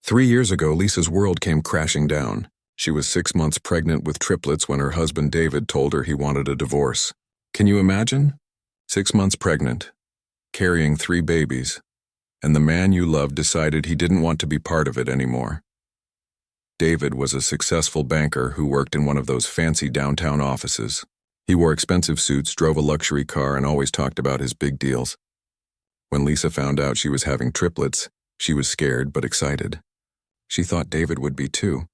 3 years ago, Lisa's world came crashing down. She was 6 months pregnant with triplets when her husband David told her he wanted a divorce. Can you imagine? 6 months pregnant, carrying 3 babies, and the man you loved decided he didn't want to be part of it anymore. David was a successful banker who worked in one of those fancy downtown offices. He wore expensive suits, drove a luxury car, and always talked about his big deals. When Lisa found out she was having triplets, she was scared but excited. She thought David would be too.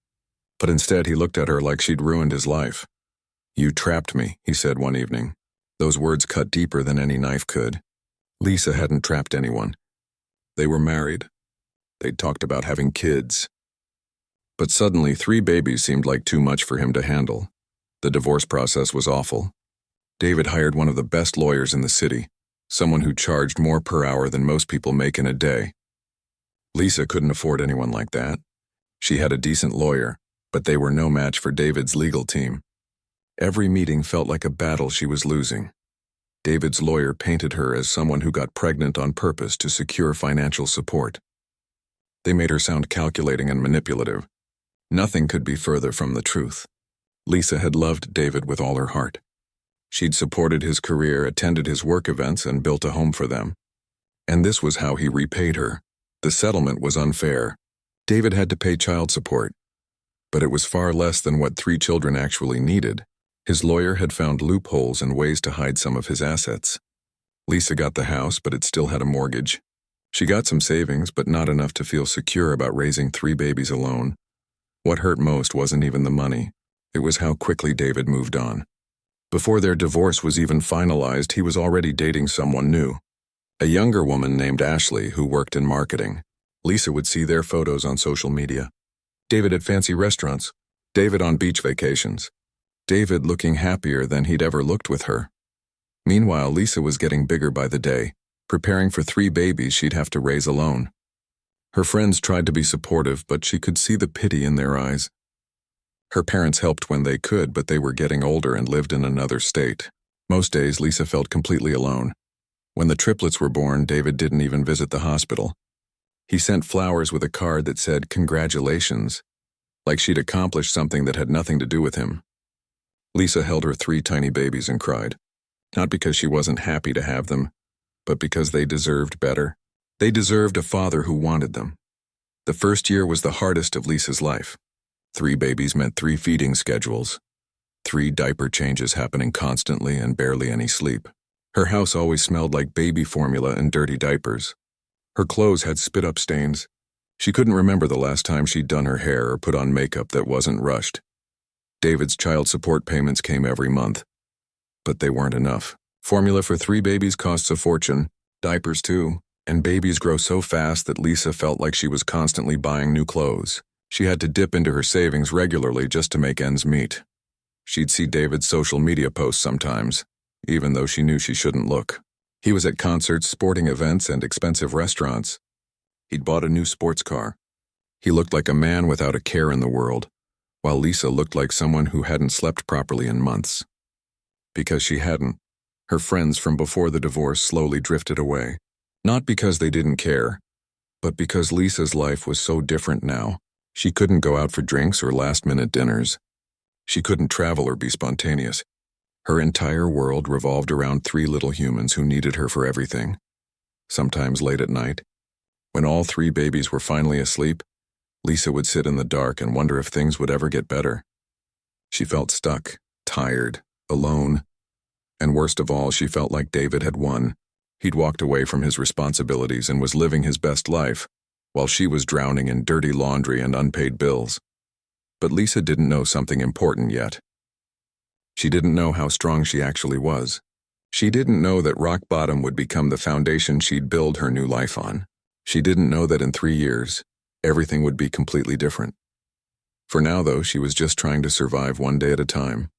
But instead he looked at her like she'd ruined his life. "You trapped me," he said one evening. Those words cut deeper than any knife could. Lisa hadn't trapped anyone. They were married. They'd talked about having kids. But suddenly 3 babies seemed like too much for him to handle. The divorce process was awful. David hired one of the best lawyers in the city, someone who charged more per hour than most people make in a day. Lisa couldn't afford anyone like that. She had a decent lawyer, but they were no match for David's legal team. Every meeting felt like a battle she was losing. David's lawyer painted her as someone who got pregnant on purpose to secure financial support. They made her sound calculating and manipulative. Nothing could be further from the truth. Lisa had loved David with all her heart. She'd supported his career, attended his work events, and built a home for them. And this was how he repaid her. The settlement was unfair. David had to pay child support, but it was far less than what 3 children actually needed. His lawyer had found loopholes and ways to hide some of his assets. Lisa got the house, but it still had a mortgage. She got some savings, but not enough to feel secure about raising 3 babies alone. What hurt most wasn't even the money. It was how quickly David moved on. Before their divorce was even finalized, he was already dating someone new. A younger woman named Ashley who worked in marketing. Lisa would see their photos on social media. David at fancy restaurants. David on beach vacations. David looking happier than he'd ever looked with her. Meanwhile, Lisa was getting bigger by the day, preparing for 3 babies she'd have to raise alone. Her friends tried to be supportive, but she could see the pity in their eyes. Her parents helped when they could, but they were getting older and lived in another state. Most days, Lisa felt completely alone. When the triplets were born, David didn't even visit the hospital. He sent flowers with a card that said, "Congratulations," like she'd accomplished something that had nothing to do with him. Lisa held her 3 tiny babies and cried. Not because she wasn't happy to have them, but because they deserved better. They deserved a father who wanted them. The first year was the hardest of Lisa's life. 3 babies meant 3 feeding schedules, 3 diaper changes happening constantly and barely any sleep. Her house always smelled like baby formula and dirty diapers. Her clothes had spit-up stains. She couldn't remember the last time she'd done her hair or put on makeup that wasn't rushed. David's child support payments came every month, but they weren't enough. Formula for 3 babies costs a fortune, diapers too, and babies grow so fast that Lisa felt like she was constantly buying new clothes. She had to dip into her savings regularly just to make ends meet. She'd see David's social media posts sometimes, even though she knew she shouldn't look. He was at concerts, sporting events, and expensive restaurants. He'd bought a new sports car. He looked like a man without a care in the world, while Lisa looked like someone who hadn't slept properly in months. Because she hadn't, her friends from before the divorce slowly drifted away. Not because they didn't care, but because Lisa's life was so different now. She couldn't go out for drinks or last-minute dinners. She couldn't travel or be spontaneous. Her entire world revolved around 3 little humans who needed her for everything. Sometimes late at night, when all 3 babies were finally asleep, Lisa would sit in the dark and wonder if things would ever get better. She felt stuck, tired, alone, and worst of all, she felt like David had won. He'd walked away from his responsibilities and was living his best life, while she was drowning in dirty laundry and unpaid bills. But Lisa didn't know something important yet. She didn't know how strong she actually was. She didn't know that rock bottom would become the foundation she'd build her new life on. She didn't know that in 3 years, everything would be completely different. For now, though, she was just trying to survive one day at a time.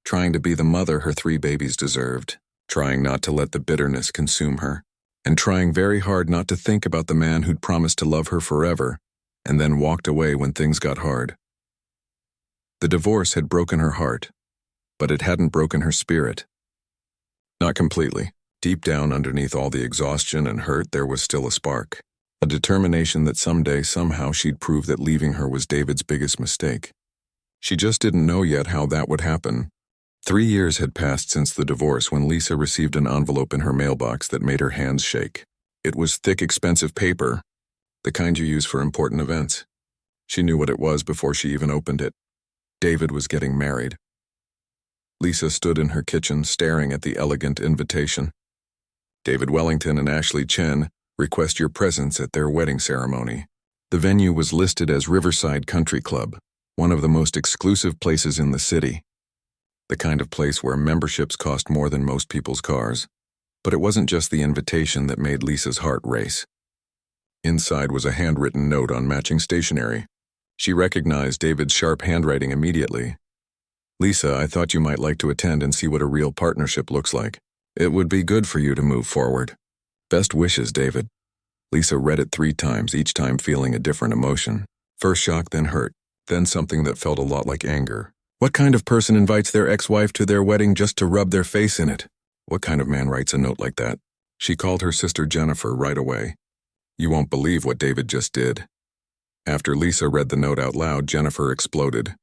Trying to be the mother her 3 babies deserved. Trying not to let the bitterness consume her. And trying very hard not to think about the man who'd promised to love her forever, and then walked away when things got hard. The divorce had broken her heart, but it hadn't broken her spirit. Not completely. Deep down underneath all the exhaustion and hurt, there was still a spark. A determination that someday, somehow, she'd prove that leaving her was David's biggest mistake. She just didn't know yet how that would happen. 3 years had passed since the divorce when Lisa received an envelope in her mailbox that made her hands shake. It was thick, expensive paper, the kind you use for important events. She knew what it was before she even opened it. David was getting married. Lisa stood in her kitchen, staring at the elegant invitation. David Wellington and Ashley Chen request your presence at their wedding ceremony. The venue was listed as Riverside Country Club, one of the most exclusive places in the city. The kind of place where memberships cost more than most people's cars. But it wasn't just the invitation that made Lisa's heart race. Inside was a handwritten note on matching stationery. She recognized David's sharp handwriting immediately. Lisa, I thought you might like to attend and see what a real partnership looks like. It would be good for you to move forward. Best wishes, David. Lisa read it 3 times, each time feeling a different emotion. First shock, then hurt, then something that felt a lot like anger. What kind of person invites their ex-wife to their wedding just to rub their face in it? What kind of man writes a note like that? She called her sister Jennifer right away. You won't believe what David just did. After Lisa read the note out loud, Jennifer exploded.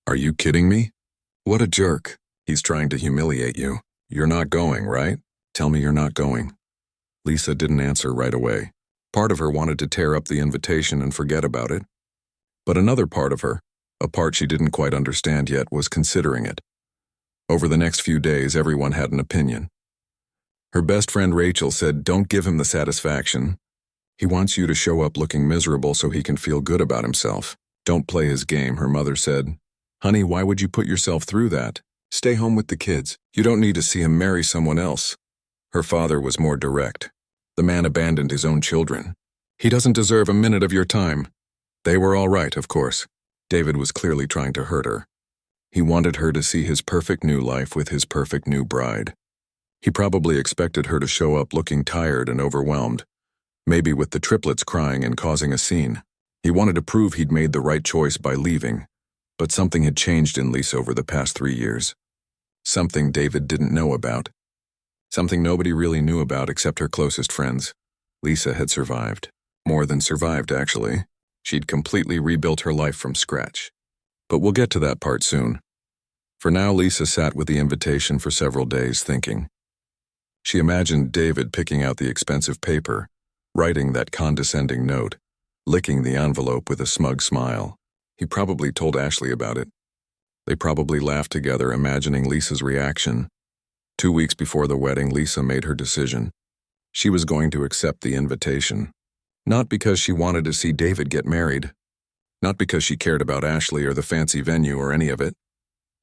Are you kidding me? What a jerk. He's trying to humiliate you. You're not going, right? Tell me you're not going. Lisa didn't answer right away. Part of her wanted to tear up the invitation and forget about it. But another part of her, a part she didn't quite understand yet, was considering it. Over the next few days, everyone had an opinion. Her best friend Rachel said, don't give him the satisfaction. He wants you to show up looking miserable so he can feel good about himself. Don't play his game, her mother said. Honey, why would you put yourself through that? Stay home with the kids. You don't need to see him marry someone else. Her father was more direct. The man abandoned his own children. He doesn't deserve a minute of your time. They were all right, of course. David was clearly trying to hurt her. He wanted her to see his perfect new life with his perfect new bride. He probably expected her to show up looking tired and overwhelmed, maybe with the triplets crying and causing a scene. He wanted to prove he'd made the right choice by leaving, but something had changed in Lisa over the past 3 years. Something David didn't know about. Something nobody really knew about except her closest friends. Lisa had survived. More than survived, actually. She'd completely rebuilt her life from scratch. But we'll get to that part soon. For now, Lisa sat with the invitation for several days, thinking. She imagined David picking out the expensive paper, writing that condescending note, licking the envelope with a smug smile. He probably told Ashley about it. They probably laughed together, imagining Lisa's reaction. 2 weeks before the wedding, Lisa made her decision. She was going to accept the invitation. Not because she wanted to see David get married. Not because she cared about Ashley or the fancy venue or any of it.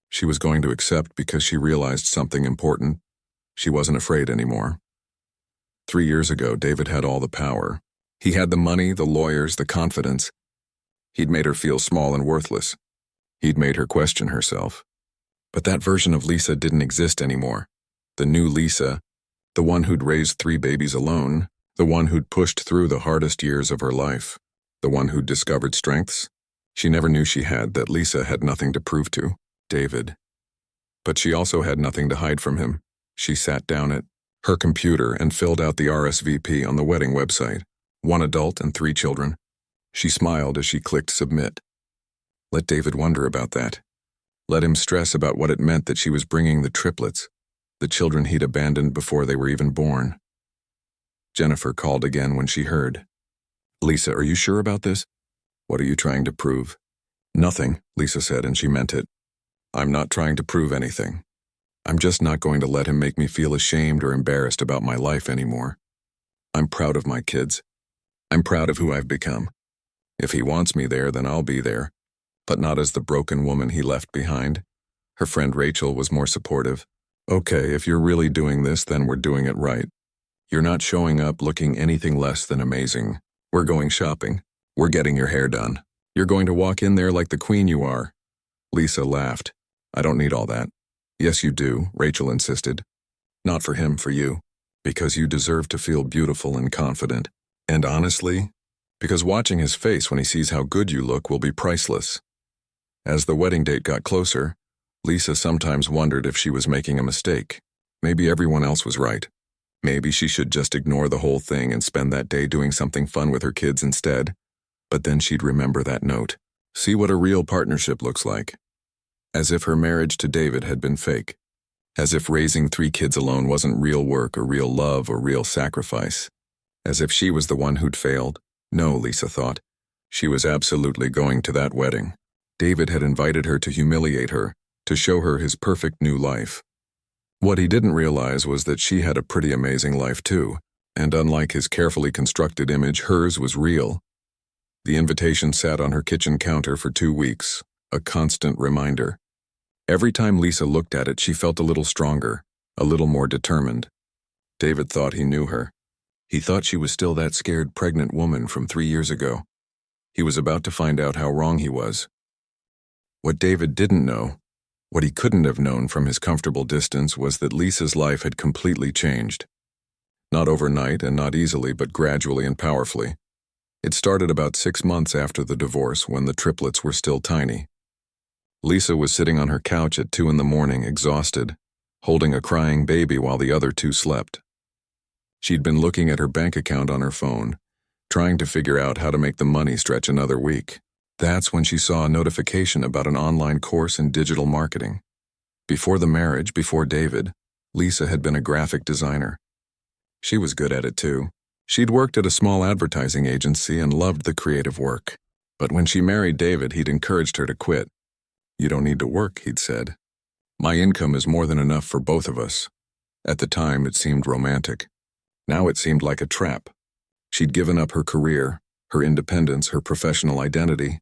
She was going to accept because she realized something important. She wasn't afraid anymore. 3 years ago, David had all the power. He had the money, the lawyers, the confidence. He'd made her feel small and worthless. He'd made her question herself. But that version of Lisa didn't exist anymore. The new Lisa, the one who'd raised 3 babies alone, the one who'd pushed through the hardest years of her life, the one who'd discovered strengths she never knew she had, that Lisa had nothing to prove to David. But she also had nothing to hide from him. She sat down at her computer and filled out the RSVP on the wedding website. 1 adult and 3 children. She smiled as she clicked submit. Let David wonder about that. Let him stress about what it meant that she was bringing the triplets, the children he'd abandoned before they were even born. Jennifer called again when she heard. Lisa, are you sure about this? What are you trying to prove? Nothing, Lisa said, and she meant it. I'm not trying to prove anything. I'm just not going to let him make me feel ashamed or embarrassed about my life anymore. I'm proud of my kids. I'm proud of who I've become. If he wants me there, then I'll be there. But not as the broken woman he left behind. Her friend Rachel was more supportive. Okay, if you're really doing this, then we're doing it right. You're not showing up looking anything less than amazing. We're going shopping. We're getting your hair done. You're going to walk in there like the queen you are. Lisa laughed. I don't need all that. Yes, you do, Rachel insisted. Not for him, for you. Because you deserve to feel beautiful and confident. And honestly, because watching his face when he sees how good you look will be priceless. As the wedding date got closer, Lisa sometimes wondered if she was making a mistake. Maybe everyone else was right. Maybe she should just ignore the whole thing and spend that day doing something fun with her kids instead. But then she'd remember that note. See what a real partnership looks like. As if her marriage to David had been fake. As if raising 3 kids alone wasn't real work or real love or real sacrifice. As if she was the one who'd failed. No, Lisa thought. She was absolutely going to that wedding. David had invited her to humiliate her, to show her his perfect new life. What he didn't realize was that she had a pretty amazing life too, and unlike his carefully constructed image, hers was real. The invitation sat on her kitchen counter for 2 weeks, a constant reminder. Every time Lisa looked at it, she felt a little stronger, a little more determined. David thought he knew her. He thought she was still that scared pregnant woman from 3 years ago. He was about to find out how wrong he was. What David didn't know, what he couldn't have known from his comfortable distance, was that Lisa's life had completely changed. Not overnight and not easily, but gradually and powerfully. It started about 6 months after the divorce, when the triplets were still tiny. Lisa was sitting on her couch at 2 a.m, exhausted, holding a crying baby while the other 2 slept. She'd been looking at her bank account on her phone, trying to figure out how to make the money stretch another week. That's when she saw a notification about an online course in digital marketing. Before the marriage, before David, Lisa had been a graphic designer. She was good at it too. She'd worked at a small advertising agency and loved the creative work. But when she married David, he'd encouraged her to quit. "You don't need to work," he'd said. "My income is more than enough for both of us." At the time, it seemed romantic. Now it seemed like a trap. She'd given up her career, her independence, her professional identity.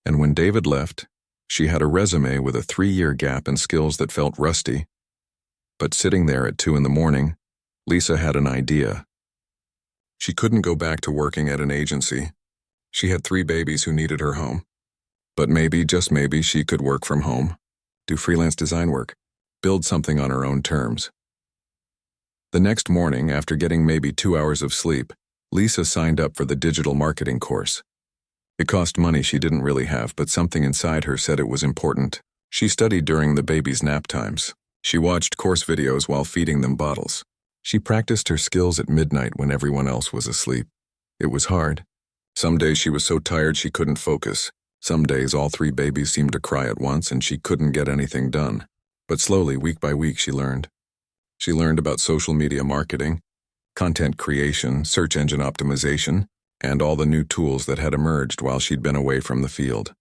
And when David left, she had a resume with a 3-year gap and skills that felt rusty. But sitting there at 2 a.m, Lisa had an idea. She couldn't go back to working at an agency. She had 3 babies who needed her home. But maybe, just maybe, she could work from home, do freelance design work, build something on her own terms. The next morning, after getting maybe 2 hours of sleep, Lisa signed up for the digital marketing course. It cost money she didn't really have, but something inside her said it was important. She studied during the baby's nap times. She watched course videos while feeding them bottles. She practiced her skills at midnight when everyone else was asleep. It was hard. Some days she was so tired she couldn't focus. Some days all 3 babies seemed to cry at once and she couldn't get anything done. But slowly, week by week, she learned. She learned about social media marketing, content creation, search engine optimization, and all the new tools that had emerged while she'd been away from the field.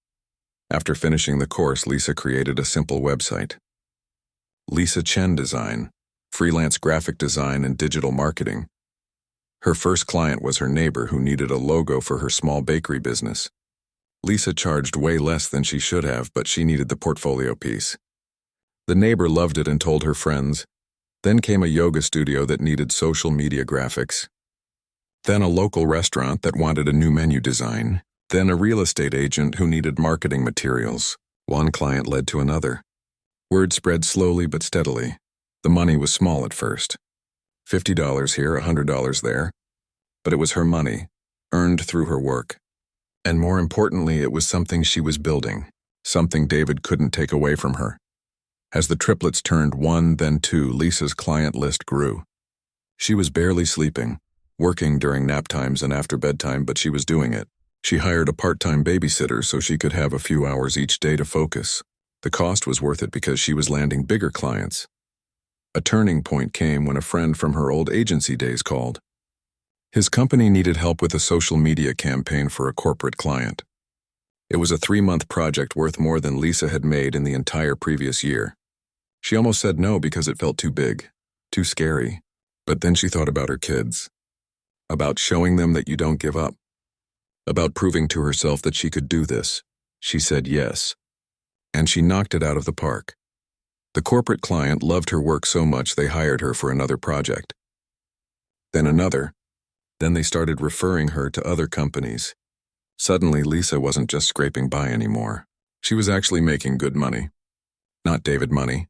After finishing the course, Lisa created a simple website. Lisa Chen Design, freelance graphic design and digital marketing. Her first client was her neighbor who needed a logo for her small bakery business. Lisa charged way less than she should have, but she needed the portfolio piece. The neighbor loved it and told her friends. Then came a yoga studio that needed social media graphics. Then a local restaurant that wanted a new menu design. Then a real estate agent who needed marketing materials. One client led to another. Word spread slowly but steadily. The money was small at first. $50 here, $100 there. But it was her money, earned through her work. And more importantly, it was something she was building, something David couldn't take away from her. As the triplets turned 1, then 2, Lisa's client list grew. She was barely sleeping, working during nap times and after bedtime, but she was doing it. She hired a part-time babysitter so she could have a few hours each day to focus. The cost was worth it because she was landing bigger clients. A turning point came when a friend from her old agency days called. His company needed help with a social media campaign for a corporate client. It was a 3-month project worth more than Lisa had made in the entire previous year. She almost said no because it felt too big, too scary. But then she thought about her kids, about showing them that you don't give up, about proving to herself that she could do this. She said yes, and she knocked it out of the park. The corporate client loved her work so much they hired her for another project. Then another. Then they started referring her to other companies. Suddenly, Lisa wasn't just scraping by anymore. She was actually making good money. Not David money,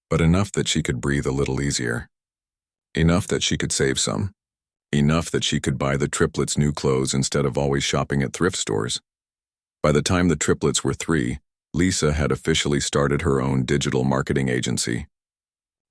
but enough that she could breathe a little easier. Enough that she could save some. Enough that she could buy the triplets new clothes instead of always shopping at thrift stores. By the time the triplets were 3, Lisa had officially started her own digital marketing agency.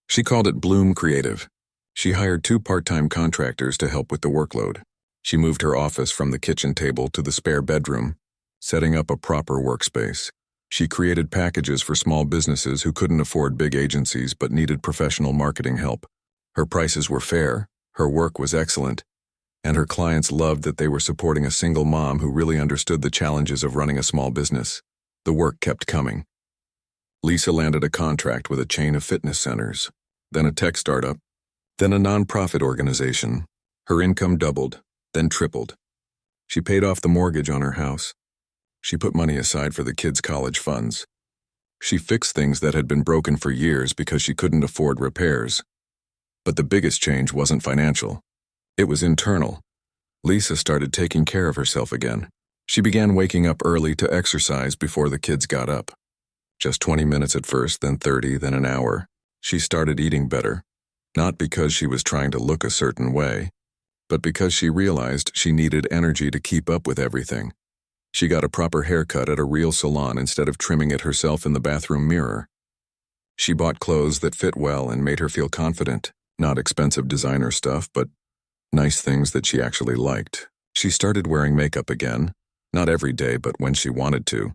She called it Bloom Creative. She hired 2 part-time contractors to help with the workload. She moved her office from the kitchen table to the spare bedroom, setting up a proper workspace. She created packages for small businesses who couldn't afford big agencies but needed professional marketing help. Her prices were fair, her work was excellent, and her clients loved that they were supporting a single mom who really understood the challenges of running a small business. The work kept coming. Lisa landed a contract with a chain of fitness centers, then a tech startup, then a nonprofit organization. Her income doubled, then tripled. She paid off the mortgage on her house. She put money aside for the kids' college funds. She fixed things that had been broken for years because she couldn't afford repairs. But the biggest change wasn't financial. It was internal. Lisa started taking care of herself again. She began waking up early to exercise before the kids got up. Just 20 minutes at first, then 30, then an hour. She started eating better, not because she was trying to look a certain way, but because she realized she needed energy to keep up with everything. She got a proper haircut at a real salon instead of trimming it herself in the bathroom mirror. She bought clothes that fit well and made her feel confident, not expensive designer stuff, but nice things that she actually liked. She started wearing makeup again, not every day, but when she wanted to.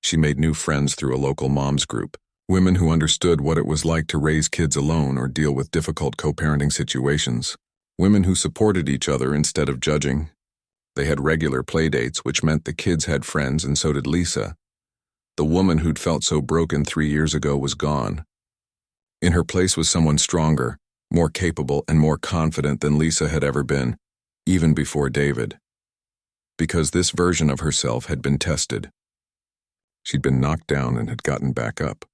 She made new friends through a local moms group, women who understood what it was like to raise kids alone or deal with difficult co-parenting situations, women who supported each other instead of judging. They had regular play dates, which meant the kids had friends, and so did Lisa. The woman who'd felt so broken 3 years ago was gone. In her place was someone stronger, more capable, and more confident than Lisa had ever been, even before David. Because this version of herself had been tested. She'd been knocked down and had gotten back up.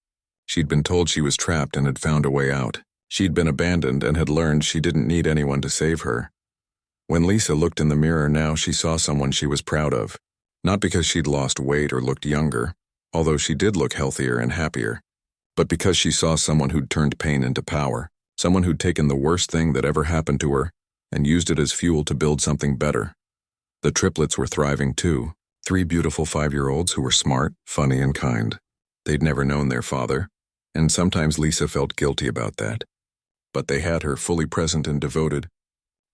She'd been told she was trapped and had found a way out. She'd been abandoned and had learned she didn't need anyone to save her. When Lisa looked in the mirror now, she saw someone she was proud of. Not because she'd lost weight or looked younger, although she did look healthier and happier, but because she saw someone who'd turned pain into power, someone who'd taken the worst thing that ever happened to her and used it as fuel to build something better. The triplets were thriving too, 3 beautiful 5-year-olds who were smart, funny, and kind. They'd never known their father, and sometimes Lisa felt guilty about that. But they had her fully present and devoted.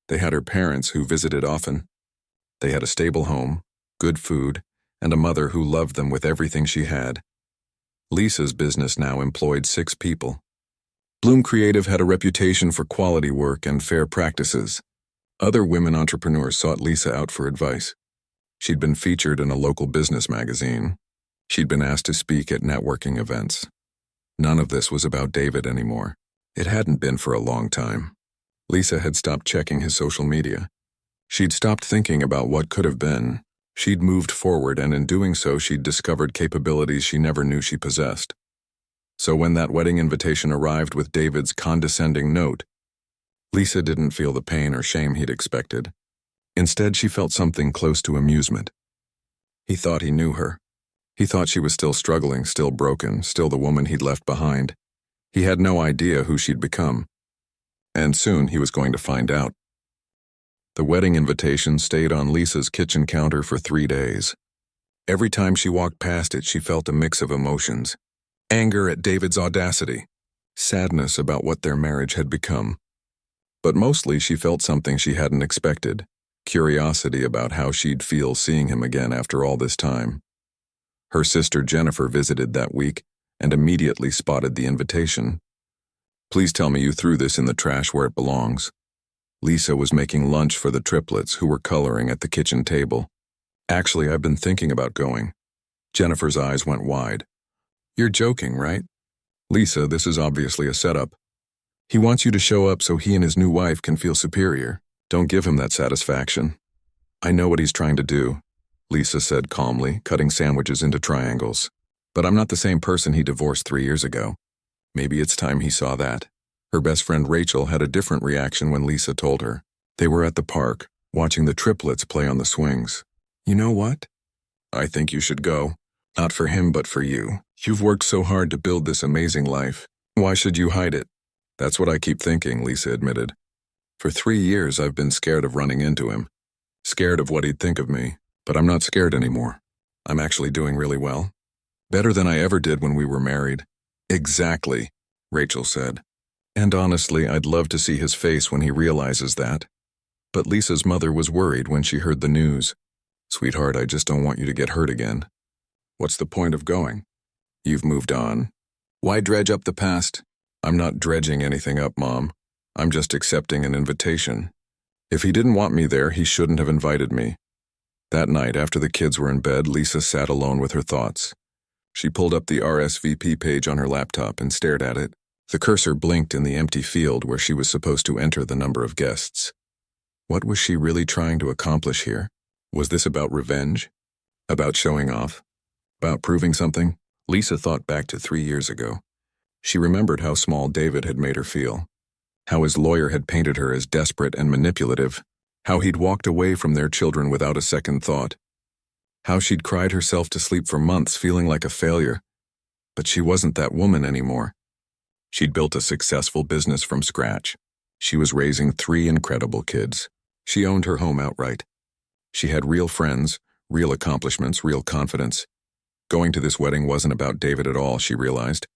They had her parents who visited often. They had a stable home, good food, and a mother who loved them with everything she had. Lisa's business now employed 6 people. Bloom Creative had a reputation for quality work and fair practices. Other women entrepreneurs sought Lisa out for advice. She'd been featured in a local business magazine. She'd been asked to speak at networking events. None of this was about David anymore. It hadn't been for a long time. Lisa had stopped checking his social media. She'd stopped thinking about what could have been. She'd moved forward, and in doing so, she'd discovered capabilities she never knew she possessed. So when that wedding invitation arrived with David's condescending note, Lisa didn't feel the pain or shame he'd expected. Instead, she felt something close to amusement. He thought he knew her. He thought she was still struggling, still broken, still the woman he'd left behind. He had no idea who she'd become. And soon he was going to find out. The wedding invitation stayed on Lisa's kitchen counter for 3 days. Every time she walked past it, she felt a mix of emotions. Anger at David's audacity, sadness about what their marriage had become. But mostly she felt something she hadn't expected, curiosity about how she'd feel seeing him again after all this time. Her sister Jennifer visited that week and immediately spotted the invitation. "Please tell me you threw this in the trash where it belongs." Lisa was making lunch for the triplets who were coloring at the kitchen table. "Actually, I've been thinking about going." Jennifer's eyes went wide. "You're joking, right?" "Lisa, this is obviously a setup. He wants you to show up so he and his new wife can feel superior. Don't give him that satisfaction." "I know what he's trying to do," Lisa said calmly, cutting sandwiches into triangles. "But I'm not the same person he divorced 3 years ago. Maybe it's time he saw that." Her best friend Rachel had a different reaction when Lisa told her. They were at the park, watching the triplets play on the swings. "You know what? I think you should go. Not for him, but for you. You've worked so hard to build this amazing life. Why should you hide it?" "That's what I keep thinking," Lisa admitted. "For 3 years I've been scared of running into him. Scared of what he'd think of me. But I'm not scared anymore. I'm actually doing really well. Better than I ever did when we were married." "Exactly," Rachel said. And honestly, I'd love to see his face when he realizes that. But Lisa's mother was worried when she heard the news. Sweetheart, I just don't want you to get hurt again. What's the point of going? You've moved on. Why dredge up the past? I'm not dredging anything up, Mom. I'm just accepting an invitation. If he didn't want me there, he shouldn't have invited me. That night, after the kids were in bed, Lisa sat alone with her thoughts. She pulled up the RSVP page on her laptop and stared at it. The cursor blinked in the empty field where she was supposed to enter the number of guests. What was she really trying to accomplish here? Was this about revenge? About showing off? About proving something? Lisa thought back to 3 years ago. She remembered how small David had made her feel. How his lawyer had painted her as desperate and manipulative. How he'd walked away from their children without a second thought. How she'd cried herself to sleep for months feeling like a failure. But she wasn't that woman anymore. She'd built a successful business from scratch. She was raising 3 incredible kids. She owned her home outright. She had real friends, real accomplishments, real confidence. Going to this wedding wasn't about David at all, she realized.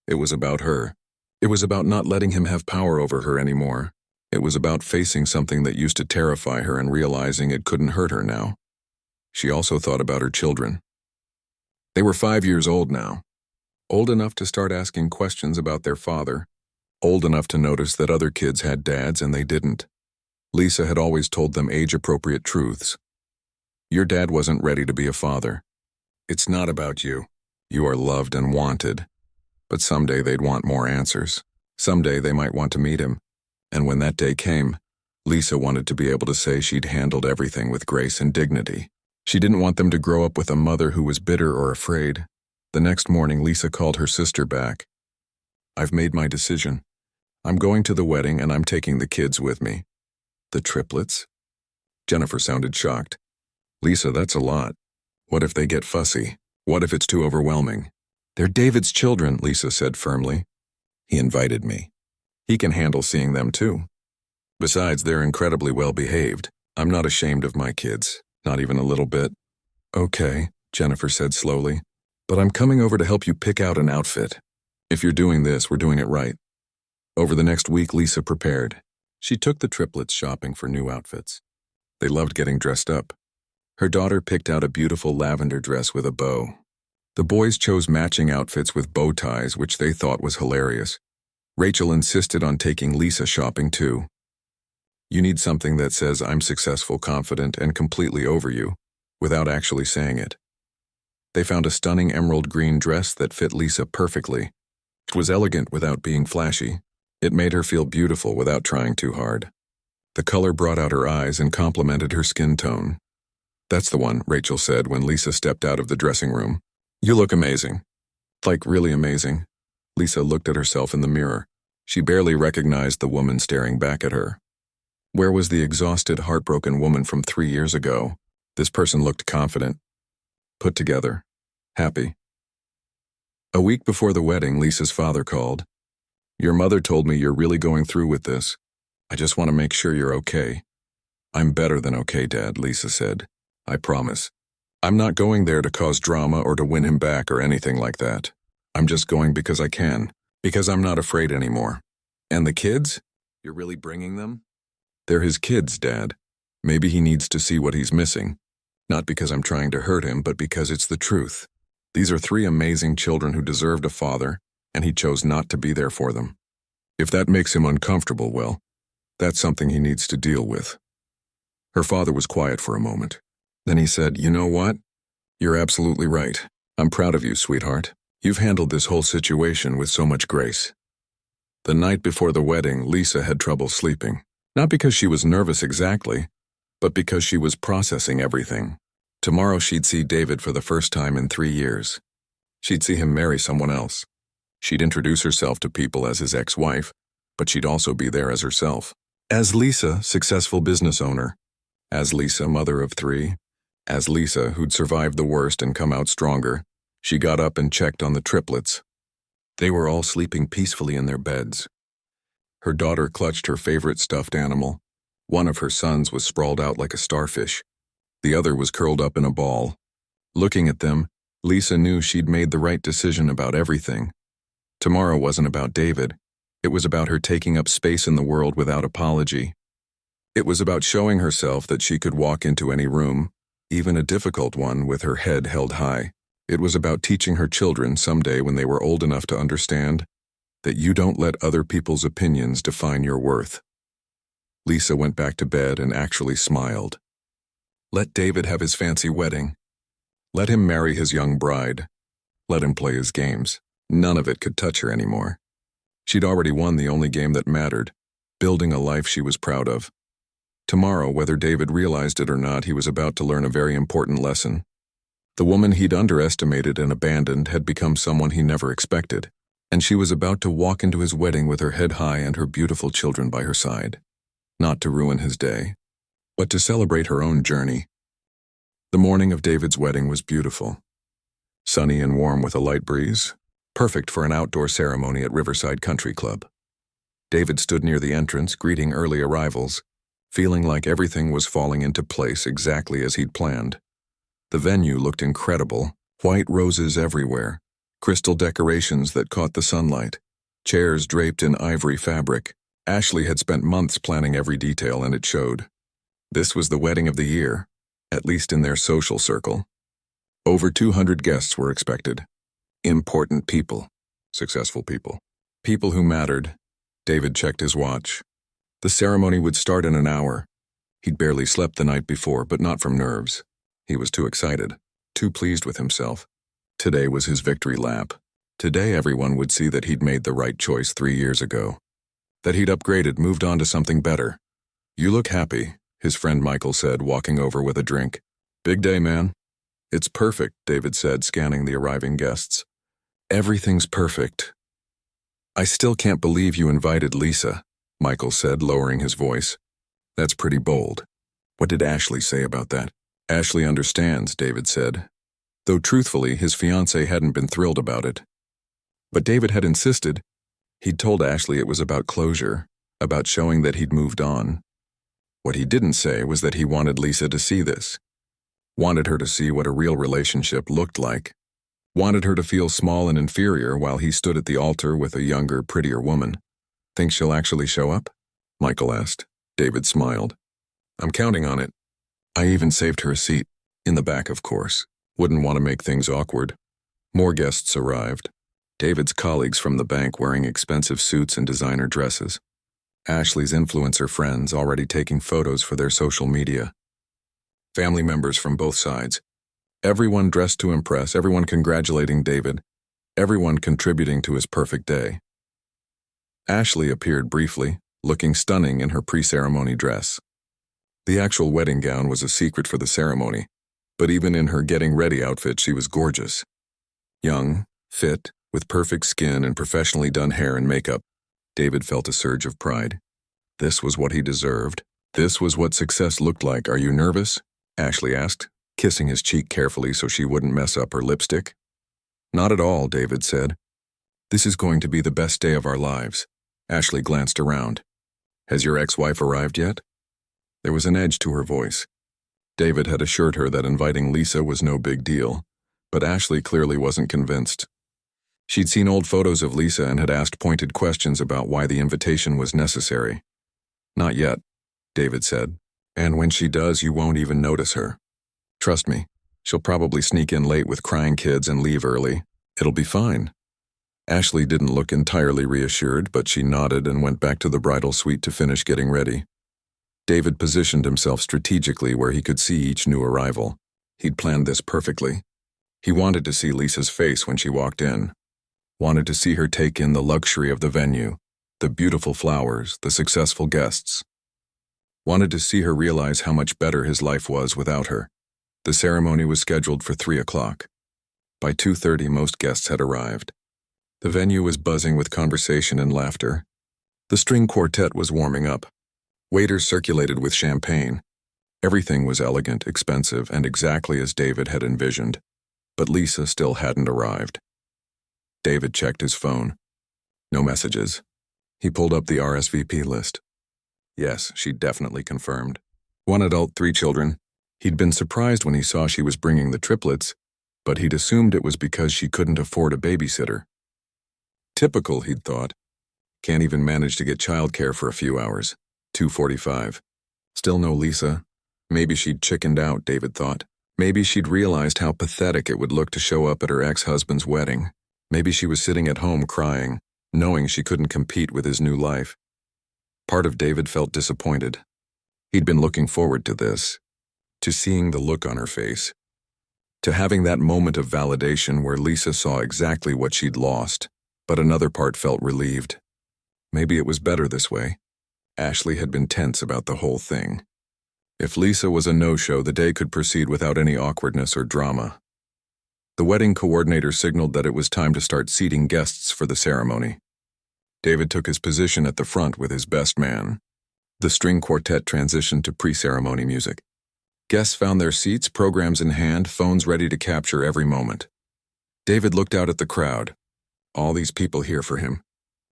It was about her. It was about not letting him have power over her anymore. It was about facing something that used to terrify her and realizing it couldn't hurt her now. She also thought about her children. They were 5 years old now. Old enough to start asking questions about their father. Old enough to notice that other kids had dads and they didn't. Lisa had always told them age-appropriate truths. Your dad wasn't ready to be a father. It's not about you. You are loved and wanted. But someday they'd want more answers. Someday they might want to meet him. And when that day came, Lisa wanted to be able to say she'd handled everything with grace and dignity. She didn't want them to grow up with a mother who was bitter or afraid. The next morning, Lisa called her sister back. I've made my decision. I'm going to the wedding and I'm taking the kids with me. The triplets? Jennifer sounded shocked. Lisa, that's a lot. What if they get fussy? What if it's too overwhelming? They're David's children, Lisa said firmly. He invited me. He can handle seeing them too. Besides, they're incredibly well behaved. I'm not ashamed of my kids, not even a little bit. Okay, Jennifer said slowly, but I'm coming over to help you pick out an outfit. If you're doing this, we're doing it right. Over the next week, Lisa prepared. She took the triplets shopping for new outfits. They loved getting dressed up. Her daughter picked out a beautiful lavender dress with a bow. The boys chose matching outfits with bow ties, which they thought was hilarious. Rachel insisted on taking Lisa shopping too. You need something that says I'm successful, confident, and completely over you, without actually saying it. They found a stunning emerald green dress that fit Lisa perfectly. It was elegant without being flashy. It made her feel beautiful without trying too hard. The color brought out her eyes and complemented her skin tone. That's the one, Rachel said when Lisa stepped out of the dressing room. You look amazing. Like really amazing. Lisa looked at herself in the mirror. She barely recognized the woman staring back at her. Where was the exhausted, heartbroken woman from 3 years ago? This person looked confident, put together, happy. A week before the wedding, Lisa's father called. Your mother told me you're really going through with this. I just want to make sure you're okay. I'm better than okay, Dad, Lisa said. I promise. I'm not going there to cause drama or to win him back or anything like that. I'm just going because I can, because I'm not afraid anymore. And the kids? You're really bringing them? They're his kids, Dad. Maybe he needs to see what he's missing. Not because I'm trying to hurt him, but because it's the truth. These are 3 amazing children who deserved a father, and he chose not to be there for them. If that makes him uncomfortable, well, that's something he needs to deal with. Her father was quiet for a moment. Then he said, You know what? You're absolutely right. I'm proud of you, sweetheart. You've handled this whole situation with so much grace. The night before the wedding, Lisa had trouble sleeping. Not because she was nervous exactly, but because she was processing everything. Tomorrow she'd see David for the first time in 3 years. She'd see him marry someone else. She'd introduce herself to people as his ex-wife, but she'd also be there as herself. As Lisa, successful business owner. As Lisa, mother of 3. As Lisa, who'd survived the worst and come out stronger. She got up and checked on the triplets. They were all sleeping peacefully in their beds. Her daughter clutched her favorite stuffed animal. One of her sons was sprawled out like a starfish. The other was curled up in a ball. Looking at them, Lisa knew she'd made the right decision about everything. Tomorrow wasn't about David. It was about her taking up space in the world without apology. It was about showing herself that she could walk into any room, even a difficult one, with her head held high. It was about teaching her children someday when they were old enough to understand that you don't let other people's opinions define your worth. Lisa went back to bed and actually smiled. Let David have his fancy wedding. Let him marry his young bride. Let him play his games. None of it could touch her anymore. She'd already won the only game that mattered, building a life she was proud of. Tomorrow, whether David realized it or not, he was about to learn a very important lesson. The woman he'd underestimated and abandoned had become someone he never expected, and she was about to walk into his wedding with her head high and her beautiful children by her side. Not to ruin his day, but to celebrate her own journey. The morning of David's wedding was beautiful. Sunny and warm with a light breeze, perfect for an outdoor ceremony at Riverside Country Club. David stood near the entrance, greeting early arrivals, feeling like everything was falling into place exactly as he'd planned. The venue looked incredible, white roses everywhere, crystal decorations that caught the sunlight, chairs draped in ivory fabric. Ashley had spent months planning every detail, and it showed. This was the wedding of the year, at least in their social circle. Over 200 guests were expected. Important people, successful people, people who mattered. David checked his watch. The ceremony would start in an hour. He'd barely slept the night before, but not from nerves. He was too excited, too pleased with himself. Today was his victory lap. Today everyone would see that he'd made the right choice 3 years ago. That he'd upgraded, moved on to something better. You look happy, his friend Michael said, walking over with a drink. Big day, man. It's perfect, David said, scanning the arriving guests. Everything's perfect. I still can't believe you invited Lisa, Michael said, lowering his voice. That's pretty bold. What did Ashley say about that? Ashley understands, David said, though truthfully his fiancée hadn't been thrilled about it. But David had insisted. He'd told Ashley it was about closure, about showing that he'd moved on. What he didn't say was that he wanted Lisa to see this. Wanted her to see what a real relationship looked like. Wanted her to feel small and inferior while he stood at the altar with a younger, prettier woman. Think she'll actually show up? Michael asked. David smiled. I'm counting on it. I even saved her a seat. In the back, of course. Wouldn't want to make things awkward. More guests arrived. David's colleagues from the bank wearing expensive suits and designer dresses. Ashley's influencer friends already taking photos for their social media. Family members from both sides. Everyone dressed to impress, everyone congratulating David, everyone contributing to his perfect day. Ashley appeared briefly, looking stunning in her pre-ceremony dress. The actual wedding gown was a secret for the ceremony, but even in her getting ready outfit she was gorgeous. Young, fit, with perfect skin and professionally done hair and makeup, David felt a surge of pride. This was what he deserved. This was what success looked like. Are you nervous? Ashley asked, kissing his cheek carefully so she wouldn't mess up her lipstick. Not at all, David said. This is going to be the best day of our lives. Ashley glanced around. Has your ex-wife arrived yet? There was an edge to her voice. David had assured her that inviting Lisa was no big deal, but Ashley clearly wasn't convinced. She'd seen old photos of Lisa and had asked pointed questions about why the invitation was necessary. Not yet, David said. And when she does, you won't even notice her. Trust me, she'll probably sneak in late with crying kids and leave early. It'll be fine. Ashley didn't look entirely reassured, but she nodded and went back to the bridal suite to finish getting ready. David positioned himself strategically where he could see each new arrival. He'd planned this perfectly. He wanted to see Lisa's face when she walked in. Wanted to see her take in the luxury of the venue, the beautiful flowers, the successful guests. Wanted to see her realize how much better his life was without her. The ceremony was scheduled for 3 o'clock. By 2:30, most guests had arrived. The venue was buzzing with conversation and laughter. The string quartet was warming up. Waiters circulated with champagne. Everything was elegant, expensive, and exactly as David had envisioned. But Lisa still hadn't arrived. David checked his phone. No messages. He pulled up the RSVP list. Yes, she definitely confirmed. 1 adult, 3 children. He'd been surprised when he saw she was bringing the triplets, but he'd assumed it was because she couldn't afford a babysitter. Typical, he'd thought. Can't even manage to get childcare for a few hours. 2:45. Still no Lisa. Maybe she'd chickened out, David thought. Maybe she'd realized how pathetic it would look to show up at her ex-husband's wedding. Maybe she was sitting at home crying, knowing she couldn't compete with his new life. Part of David felt disappointed. He'd been looking forward to this, to seeing the look on her face, to having that moment of validation where Lisa saw exactly what she'd lost, but another part felt relieved. Maybe it was better this way. Ashley had been tense about the whole thing. If Lisa was a no-show, the day could proceed without any awkwardness or drama. The wedding coordinator signaled that it was time to start seating guests for the ceremony. David took his position at the front with his best man. The string quartet transitioned to pre-ceremony music. Guests found their seats, programs in hand, phones ready to capture every moment. David looked out at the crowd. All these people here for him.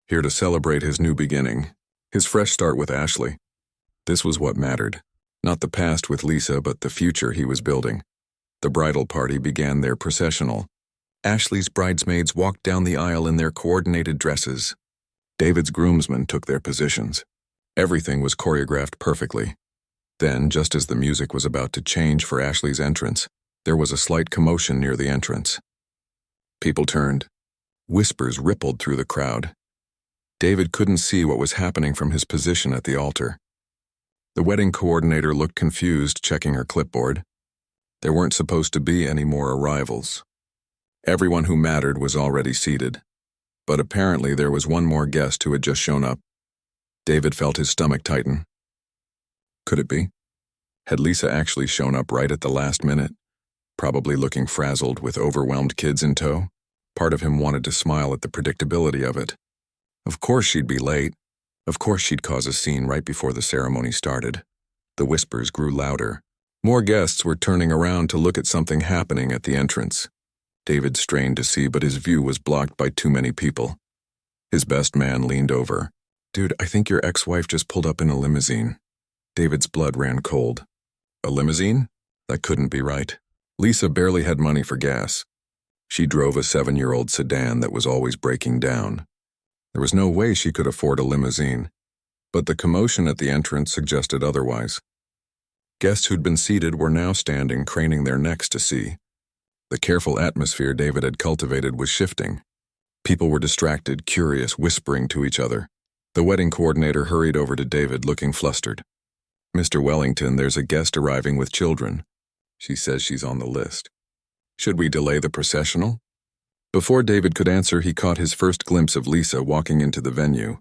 Here to celebrate his new beginning, his fresh start with Ashley. This was what mattered. Not the past with Lisa, but the future he was building. The bridal party began their processional. Ashley's bridesmaids walked down the aisle in their coordinated dresses. David's groomsmen took their positions. Everything was choreographed perfectly. Then, just as the music was about to change for Ashley's entrance, there was a slight commotion near the entrance. People turned. Whispers rippled through the crowd. David couldn't see what was happening from his position at the altar. The wedding coordinator looked confused, checking her clipboard. There weren't supposed to be any more arrivals. Everyone who mattered was already seated. But apparently there was one more guest who had just shown up. David felt his stomach tighten. Could it be? Had Lisa actually shown up right at the last minute? Probably looking frazzled with overwhelmed kids in tow? Part of him wanted to smile at the predictability of it. Of course she'd be late. Of course she'd cause a scene right before the ceremony started. The whispers grew louder. More guests were turning around to look at something happening at the entrance. David strained to see, but his view was blocked by too many people. His best man leaned over. "Dude, I think your ex-wife just pulled up in a limousine." David's blood ran cold. A limousine? That couldn't be right. Lisa barely had money for gas. She drove a 7-year-old sedan that was always breaking down. There was no way she could afford a limousine. But the commotion at the entrance suggested otherwise. Guests who'd been seated were now standing, craning their necks to see. The careful atmosphere David had cultivated was shifting. People were distracted, curious, whispering to each other. The wedding coordinator hurried over to David, looking flustered. "Mr. Wellington, there's a guest arriving with children. She says she's on the list. Should we delay the processional?" Before David could answer, he caught his first glimpse of Lisa walking into the venue.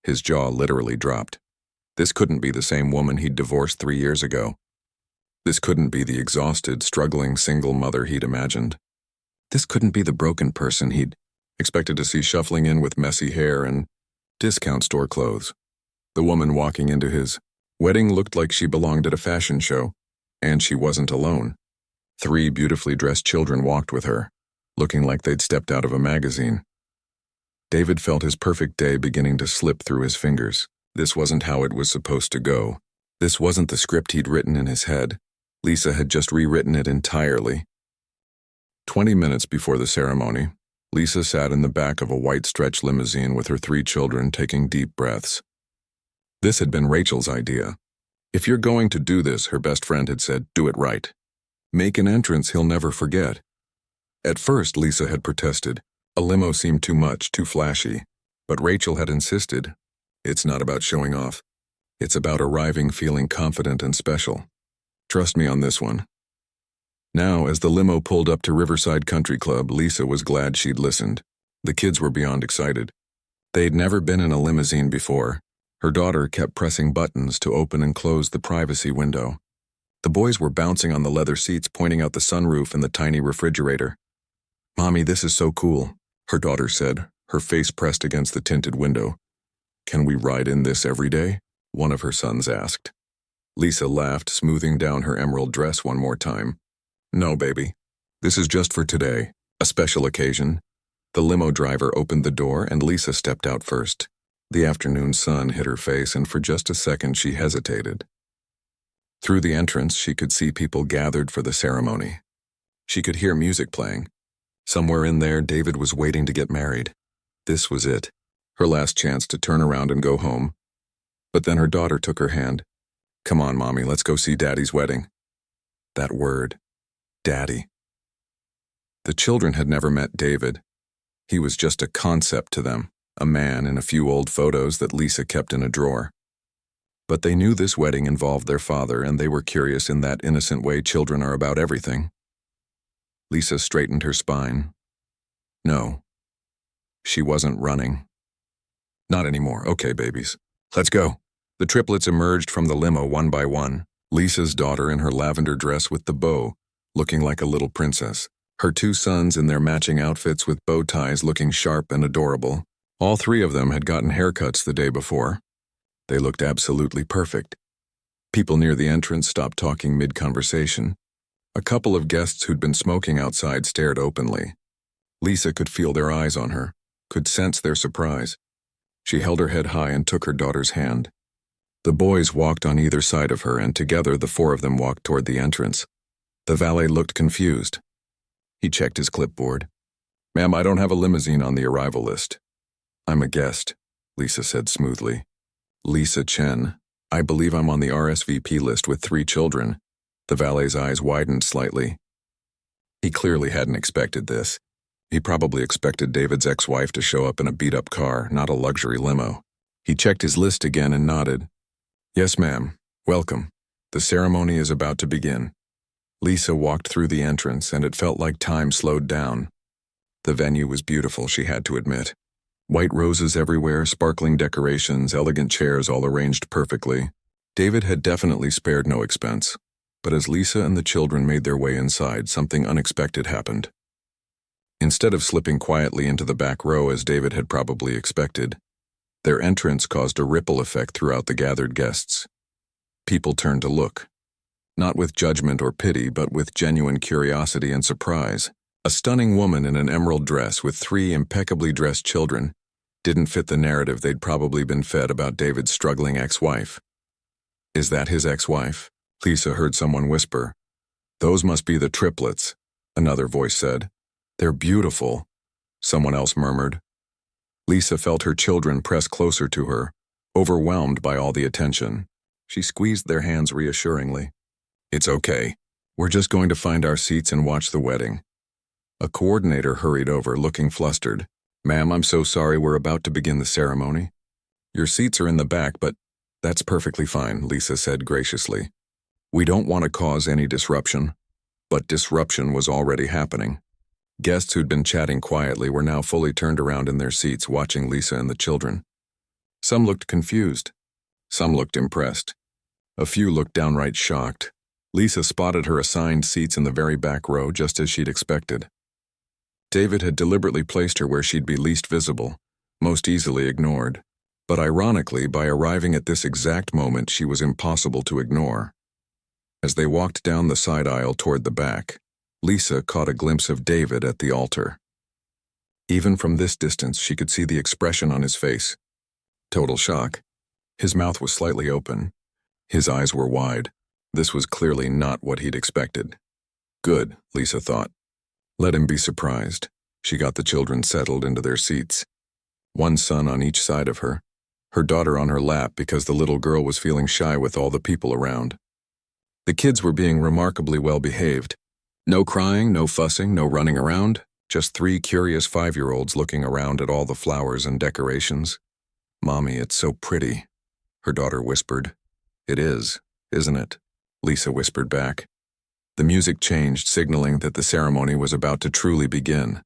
His jaw literally dropped. This couldn't be the same woman he'd divorced 3 years ago. This couldn't be the exhausted, struggling single mother he'd imagined. This couldn't be the broken person he'd expected to see shuffling in with messy hair and discount store clothes. The woman walking into his wedding looked like she belonged at a fashion show, and she wasn't alone. 3 beautifully dressed children walked with her, looking like they'd stepped out of a magazine. David felt his perfect day beginning to slip through his fingers. This wasn't how it was supposed to go. This wasn't the script he'd written in his head. Lisa had just rewritten it entirely. 20 minutes before the ceremony, Lisa sat in the back of a white stretch limousine with her 3 children, taking deep breaths. This had been Rachel's idea. "If you're going to do this," her best friend had said, "do it right. Make an entrance he'll never forget." At first, Lisa had protested. A limo seemed too much, too flashy. But Rachel had insisted, "It's not about showing off. It's about arriving feeling confident and special. Trust me on this one." Now, as the limo pulled up to Riverside Country Club, Lisa was glad she'd listened. The kids were beyond excited. They'd never been in a limousine before. Her daughter kept pressing buttons to open and close the privacy window. The boys were bouncing on the leather seats, pointing out the sunroof and the tiny refrigerator. "Mommy, this is so cool," her daughter said, her face pressed against the tinted window. "Can we ride in this every day?" one of her sons asked. Lisa laughed, smoothing down her emerald dress one more time. "No, baby. This is just for today, a special occasion." The limo driver opened the door and Lisa stepped out first. The afternoon sun hit her face, and for just a second she hesitated. Through the entrance, she could see people gathered for the ceremony. She could hear music playing. Somewhere in there, David was waiting to get married. This was it. her last chance to turn around and go home. But then her daughter took her hand. "Come on, Mommy, let's go see Daddy's wedding." That word, Daddy. The children had never met David. He was just a concept to them, a man in a few old photos that Lisa kept in a drawer. But they knew this wedding involved their father, and they were curious in that innocent way children are about everything. Lisa straightened her spine. No. She wasn't running. "Not anymore. Okay, babies. Let's go." The triplets emerged from the limo one by one. Lisa's daughter in her lavender dress with the bow, looking like a little princess. Her two sons in their matching outfits with bow ties looking sharp and adorable. All three of them had gotten haircuts the day before. They looked absolutely perfect. People near the entrance stopped talking mid-conversation. A couple of guests who'd been smoking outside stared openly. Lisa could feel their eyes on her, could sense their surprise. She held her head high and took her daughter's hand. The boys walked on either side of her, and together the four of them walked toward the entrance. The valet looked confused. He checked his clipboard. "Ma'am, I don't have a limousine on the arrival list." "I'm a guest," Lisa said smoothly. "Lisa Chen. I believe I'm on the RSVP list with 3 children." The valet's eyes widened slightly. He clearly hadn't expected this. He probably expected David's ex-wife to show up in a beat-up car, not a luxury limo. He checked his list again and nodded. "Yes, ma'am. Welcome. The ceremony is about to begin." Lisa walked through the entrance, and it felt like time slowed down. The venue was beautiful, she had to admit. White roses everywhere, sparkling decorations, elegant chairs all arranged perfectly. David had definitely spared no expense. But as Lisa and the children made their way inside, something unexpected happened. Instead of slipping quietly into the back row as David had probably expected, their entrance caused a ripple effect throughout the gathered guests. People turned to look. Not with judgment or pity, but with genuine curiosity and surprise. A stunning woman in an emerald dress with 3 impeccably dressed children didn't fit the narrative they'd probably been fed about David's struggling ex-wife. "Is that his ex-wife?" Lisa heard someone whisper. "Those must be the triplets," another voice said. "They're beautiful," someone else murmured. Lisa felt her children press closer to her, overwhelmed by all the attention. She squeezed their hands reassuringly. "It's okay. We're just going to find our seats and watch the wedding." A coordinator hurried over, looking flustered. "Ma'am, I'm so sorry, we're about to begin the ceremony. Your seats are in the back, but that's perfectly fine," Lisa said graciously. "We don't want to cause any disruption." But disruption was already happening. Guests who'd been chatting quietly were now fully turned around in their seats, watching Lisa and the children. Some looked confused. Some looked impressed. A few looked downright shocked. Lisa spotted her assigned seats in the very back row, just as she'd expected. David had deliberately placed her where she'd be least visible, most easily ignored. But ironically, by arriving at this exact moment, she was impossible to ignore. As they walked down the side aisle toward the back, Lisa caught a glimpse of David at the altar. Even from this distance, she could see the expression on his face. Total shock. His mouth was slightly open. His eyes were wide. This was clearly not what he'd expected. Good, Lisa thought. Let him be surprised. She got the children settled into their seats. One son on each side of her. Her daughter on her lap because the little girl was feeling shy with all the people around. The kids were being remarkably well behaved. No crying, no fussing, no running around. Just 3 curious 5-year-olds looking around at all the flowers and decorations. "Mommy, it's so pretty," her daughter whispered. "It is, isn't it?" Lisa whispered back. The music changed, signaling that the ceremony was about to truly begin.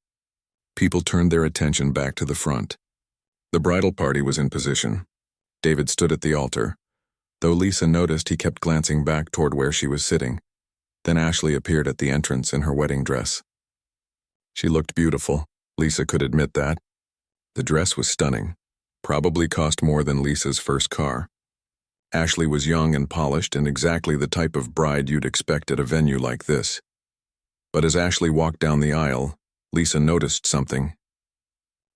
People turned their attention back to the front. The bridal party was in position. David stood at the altar. Though Lisa noticed, he kept glancing back toward where she was sitting. Then Ashley appeared at the entrance in her wedding dress. She looked beautiful. Lisa could admit that. The dress was stunning. Probably cost more than Lisa's first car. Ashley was young and polished and exactly the type of bride you'd expect at a venue like this. But as Ashley walked down the aisle, Lisa noticed something.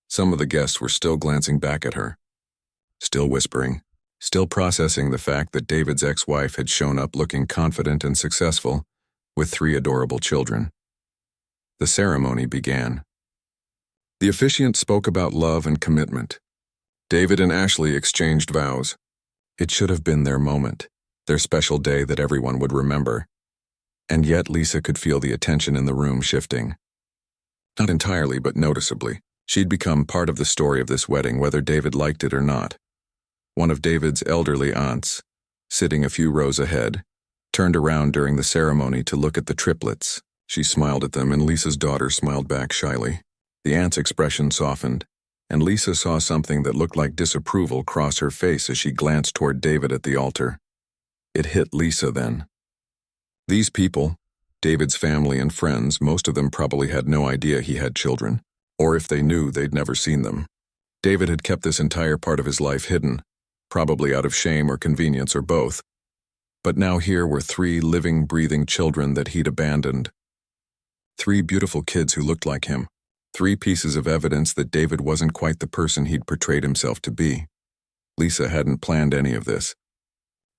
Some of the guests were still glancing back at her. Still whispering. Still processing the fact that David's ex-wife had shown up looking confident and successful, with 3 adorable children. The ceremony began. The officiant spoke about love and commitment. David and Ashley exchanged vows. It should have been their moment, their special day that everyone would remember. And yet Lisa could feel the attention in the room shifting. Not entirely, but noticeably. She'd become part of the story of this wedding, whether David liked it or not. One of David's elderly aunts, sitting a few rows ahead, turned around during the ceremony to look at the triplets. She smiled at them, and Lisa's daughter smiled back shyly. The aunt's expression softened, and Lisa saw something that looked like disapproval cross her face as she glanced toward David at the altar. It hit Lisa then. These people, David's family and friends, most of them probably had no idea he had children, or if they knew, they'd never seen them. David had kept this entire part of his life hidden, probably out of shame or convenience or both. But now here were 3 living, breathing children that he'd abandoned. 3 beautiful kids who looked like him. 3 pieces of evidence that David wasn't quite the person he'd portrayed himself to be. Lisa hadn't planned any of this.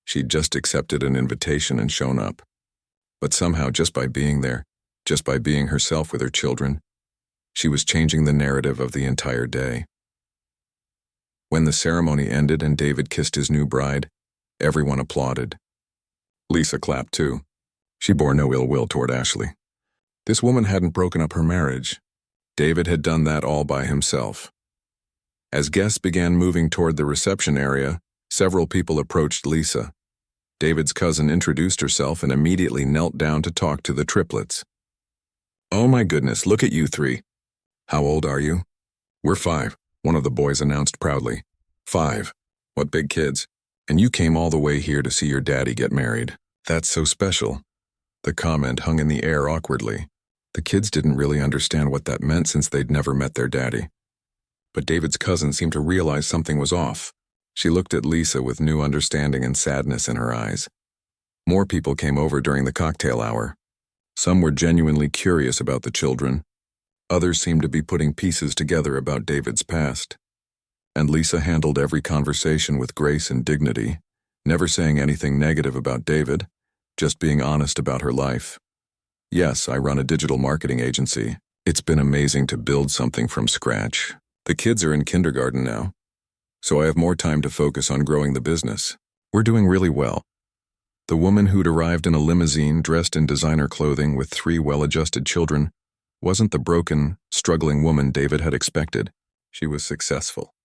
She'd just accepted an invitation and shown up. But somehow, just by being there, just by being herself with her children, she was changing the narrative of the entire day. When the ceremony ended and David kissed his new bride, everyone applauded. Lisa clapped too. She bore no ill will toward Ashley. This woman hadn't broken up her marriage. David had done that all by himself. As guests began moving toward the reception area, several people approached Lisa. David's cousin introduced herself and immediately knelt down to talk to the triplets. "Oh my goodness, look at you 3. How old are you?" "We're 5, one of the boys announced proudly. 5. What big kids. And you came all the way here to see your daddy get married. That's so special." The comment hung in the air awkwardly. The kids didn't really understand what that meant since they'd never met their daddy. But David's cousin seemed to realize something was off. She looked at Lisa with new understanding and sadness in her eyes. More people came over during the cocktail hour. Some were genuinely curious about the children. Others seemed to be putting pieces together about David's past. And Lisa handled every conversation with grace and dignity, never saying anything negative about David, just being honest about her life. "Yes, I run a digital marketing agency. It's been amazing to build something from scratch. The kids are in kindergarten now, so I have more time to focus on growing the business. We're doing really well." The woman who'd arrived in a limousine dressed in designer clothing with 3 well-adjusted children wasn't the broken, struggling woman David had expected. She was successful.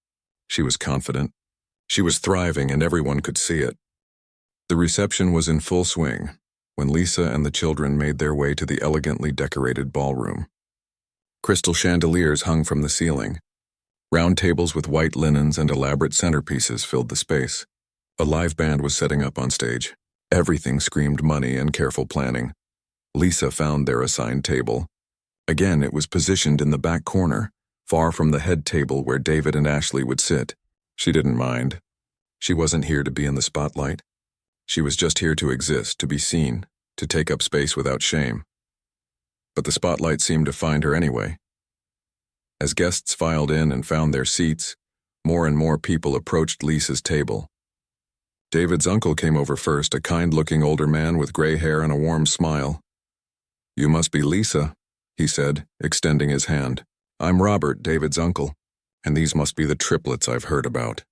She was confident. She was thriving, and everyone could see it. The reception was in full swing when Lisa and the children made their way to the elegantly decorated ballroom. Crystal chandeliers hung from the ceiling. Round tables with white linens and elaborate centerpieces filled the space. A live band was setting up on stage. Everything screamed money and careful planning. Lisa found their assigned table. Again, it was positioned in the back corner, far from the head table where David and Ashley would sit. She didn't mind. She wasn't here to be in the spotlight. She was just here to exist, to be seen, to take up space without shame. But the spotlight seemed to find her anyway. As guests filed in and found their seats, more and more people approached Lisa's table. David's uncle came over first, a kind-looking older man with gray hair and a warm smile. "You must be Lisa," he said, extending his hand. "I'm Robert, David's uncle, and these must be the triplets I've heard about."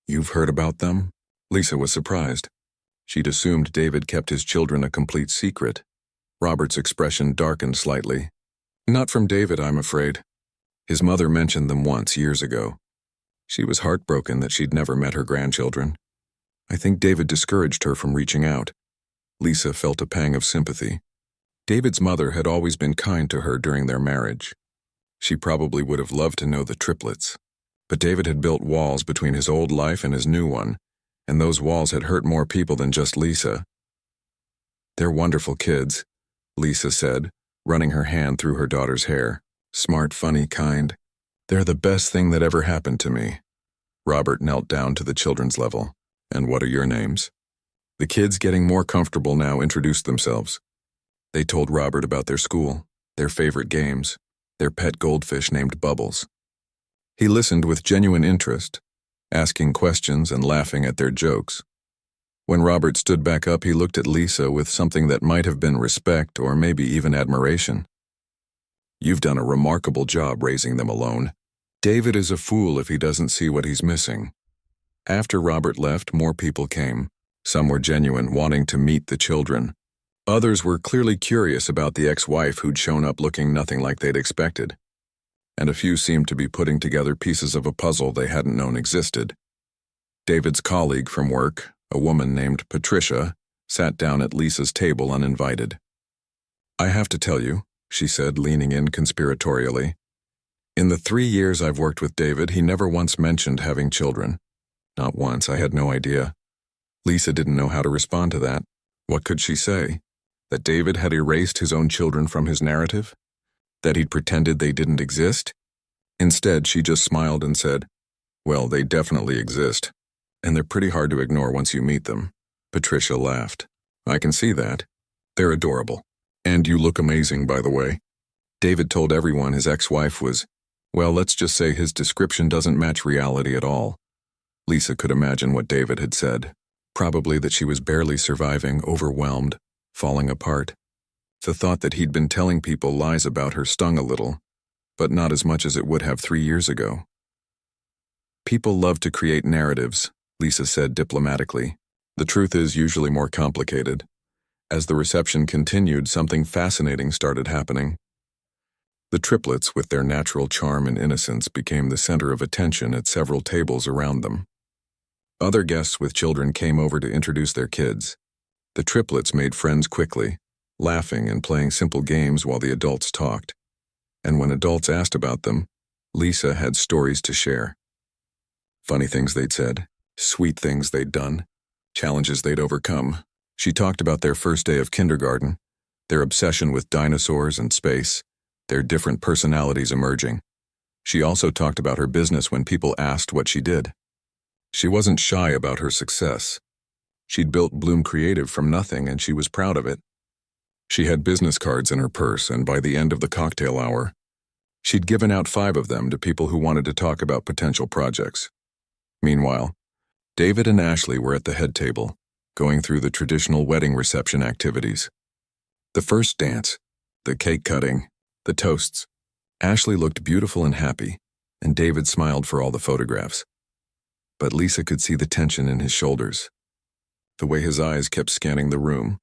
"You've heard about them?" Lisa was surprised. She'd assumed David kept his children a complete secret. Robert's expression darkened slightly. "Not from David, I'm afraid. His mother mentioned them once, years ago. She was heartbroken that she'd never met her grandchildren. I think David discouraged her from reaching out." Lisa felt a pang of sympathy. David's mother had always been kind to her during their marriage. She probably would have loved to know the triplets. But David had built walls between his old life and his new one, and those walls had hurt more people than just Lisa. "They're wonderful kids," Lisa said, running her hand through her daughter's hair. "Smart, funny, kind. They're the best thing that ever happened to me." Robert knelt down to the children's level. "And what are your names?" The kids, getting more comfortable now, introduced themselves. They told Robert about their school, their favorite games, their pet goldfish named Bubbles. He listened with genuine interest, asking questions and laughing at their jokes. When Robert stood back up, he looked at Lisa with something that might have been respect or maybe even admiration. "You've done a remarkable job raising them alone. David is a fool if he doesn't see what he's missing. After Robert left, more people came. Some were genuine, wanting to meet the children. Others were clearly curious about the ex-wife who'd shown up looking nothing like they'd expected. And a few seemed to be putting together pieces of a puzzle they hadn't known existed. David's colleague from work, a woman named Patricia, sat down at Lisa's table uninvited. "I have to tell you," she said, leaning in conspiratorially. "In the 3 years I've worked with David, he never once mentioned having children. Not once. I had no idea." Lisa didn't know how to respond to that. What could she say? That David had erased his own children from his narrative? That he'd pretended they didn't exist? Instead, she just smiled and said, "Well, they definitely exist. And they're pretty hard to ignore once you meet them." Patricia laughed. "I can see that. They're adorable. And you look amazing, by the way." David told everyone his ex-wife was, well, let's just say his description doesn't match reality at all. Lisa could imagine what David had said. Probably that she was barely surviving, overwhelmed, falling apart. The thought that he'd been telling people lies about her stung a little, but not as much as it would have 3 years ago. "People love to create narratives," Lisa said diplomatically. "The truth is usually more complicated." As the reception continued, something fascinating started happening. The triplets, with their natural charm and innocence, became the center of attention at several tables around them. Other guests with children came over to introduce their kids. The triplets made friends quickly, laughing and playing simple games while the adults talked. And when adults asked about them, Lisa had stories to share. Funny things they'd said, sweet things they'd done, challenges they'd overcome. She talked about their first day of kindergarten, their obsession with dinosaurs and space, their different personalities emerging. She also talked about her business when people asked what she did. She wasn't shy about her success. She'd built Bloom Creative from nothing, and she was proud of it. She had business cards in her purse, and by the end of the cocktail hour, she'd given out 5 of them to people who wanted to talk about potential projects. Meanwhile, David and Ashley were at the head table, going through the traditional wedding reception activities. The first dance, the cake cutting, the toasts. Ashley looked beautiful and happy, and David smiled for all the photographs. But Lisa could see the tension in his shoulders, the way his eyes kept scanning the room,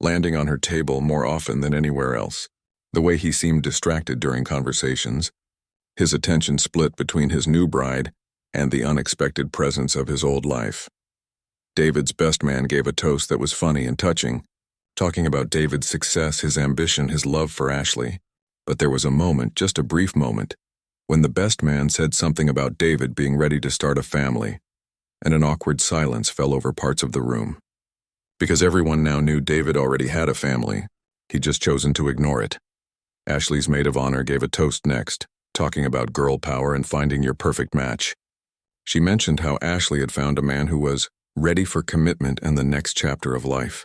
landing on her table more often than anywhere else, the way he seemed distracted during conversations, his attention split between his new bride and the unexpected presence of his old life. David's best man gave a toast that was funny and touching, talking about David's success, his ambition, his love for Ashley. But there was a moment, just a brief moment, when the best man said something about David being ready to start a family, and an awkward silence fell over parts of the room. Because everyone now knew David already had a family, he'd just chosen to ignore it. Ashley's maid of honor gave a toast next, talking about girl power and finding your perfect match. She mentioned how Ashley had found a man who was ready for commitment and the next chapter of life.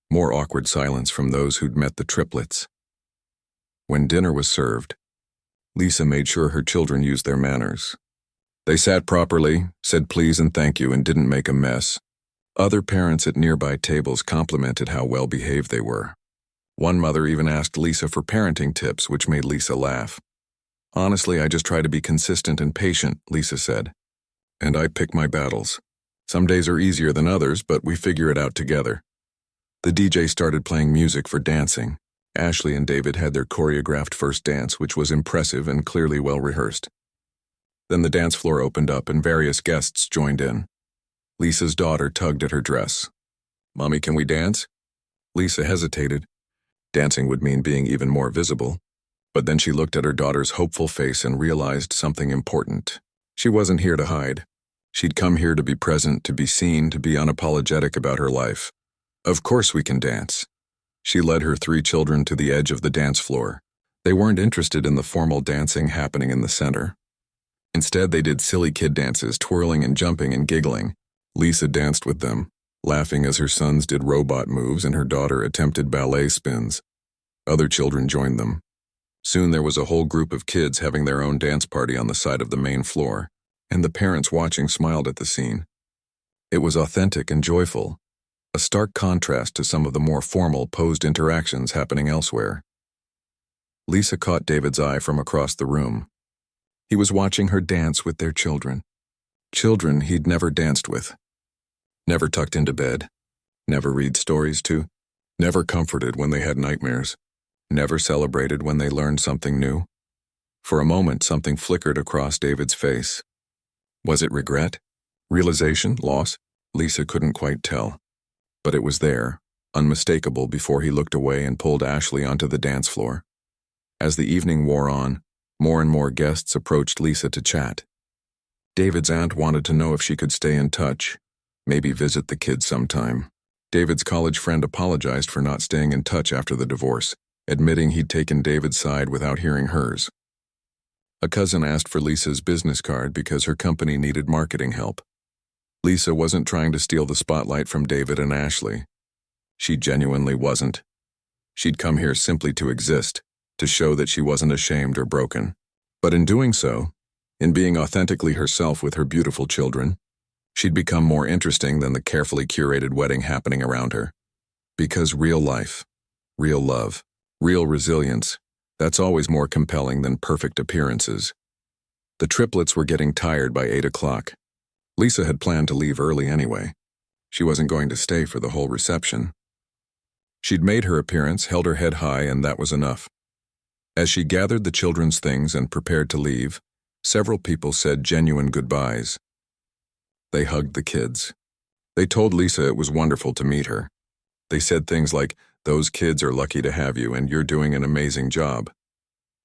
More awkward silence from those who'd met the triplets. When dinner was served, Lisa made sure her children used their manners. They sat properly, said please and thank you, and didn't make a mess. Other parents at nearby tables complimented how well-behaved they were. One mother even asked Lisa for parenting tips, which made Lisa laugh. "Honestly, I just try to be consistent and patient," Lisa said. "And I pick my battles. Some days are easier than others, but we figure it out together." The DJ started playing music for dancing. Ashley and David had their choreographed first dance, which was impressive and clearly well-rehearsed. Then the dance floor opened up and various guests joined in. Lisa's daughter tugged at her dress. "Mommy, can we dance?" Lisa hesitated. Dancing would mean being even more visible. But then she looked at her daughter's hopeful face and realized something important. She wasn't here to hide. She'd come here to be present, to be seen, to be unapologetic about her life. "Of course we can dance." She led her 3 children to the edge of the dance floor. They weren't interested in the formal dancing happening in the center. Instead, they did silly kid dances, twirling and jumping and giggling. Lisa danced with them, laughing as her sons did robot moves and her daughter attempted ballet spins. Other children joined them. Soon there was a whole group of kids having their own dance party on the side of the main floor, and the parents watching smiled at the scene. It was authentic and joyful, a stark contrast to some of the more formal, posed interactions happening elsewhere. Lisa caught David's eye from across the room. He was watching her dance with their children. Children he'd never danced with. Never tucked into bed. Never read stories to. Never comforted when they had nightmares. Never celebrated when they learned something new. For a moment, something flickered across David's face. Was it regret? Realization? Loss? Lisa couldn't quite tell. But it was there, unmistakable, before he looked away and pulled Ashley onto the dance floor. As the evening wore on, more and more guests approached Lisa to chat. David's aunt wanted to know if she could stay in touch, maybe visit the kids sometime. David's college friend apologized for not staying in touch after the divorce, admitting he'd taken David's side without hearing hers. A cousin asked for Lisa's business card because her company needed marketing help. Lisa wasn't trying to steal the spotlight from David and Ashley. She genuinely wasn't. She'd come here simply to exist, to show that she wasn't ashamed or broken. But in doing so, in being authentically herself with her beautiful children, she'd become more interesting than the carefully curated wedding happening around her. Because real life, real love, real resilience, that's always more compelling than perfect appearances. The triplets were getting tired by 8 o'clock. Lisa had planned to leave early anyway. She wasn't going to stay for the whole reception. She'd made her appearance, held her head high, and that was enough. As she gathered the children's things and prepared to leave, several people said genuine goodbyes. They hugged the kids. They told Lisa it was wonderful to meet her. They said things like, "Those kids are lucky to have you and you're doing an amazing job."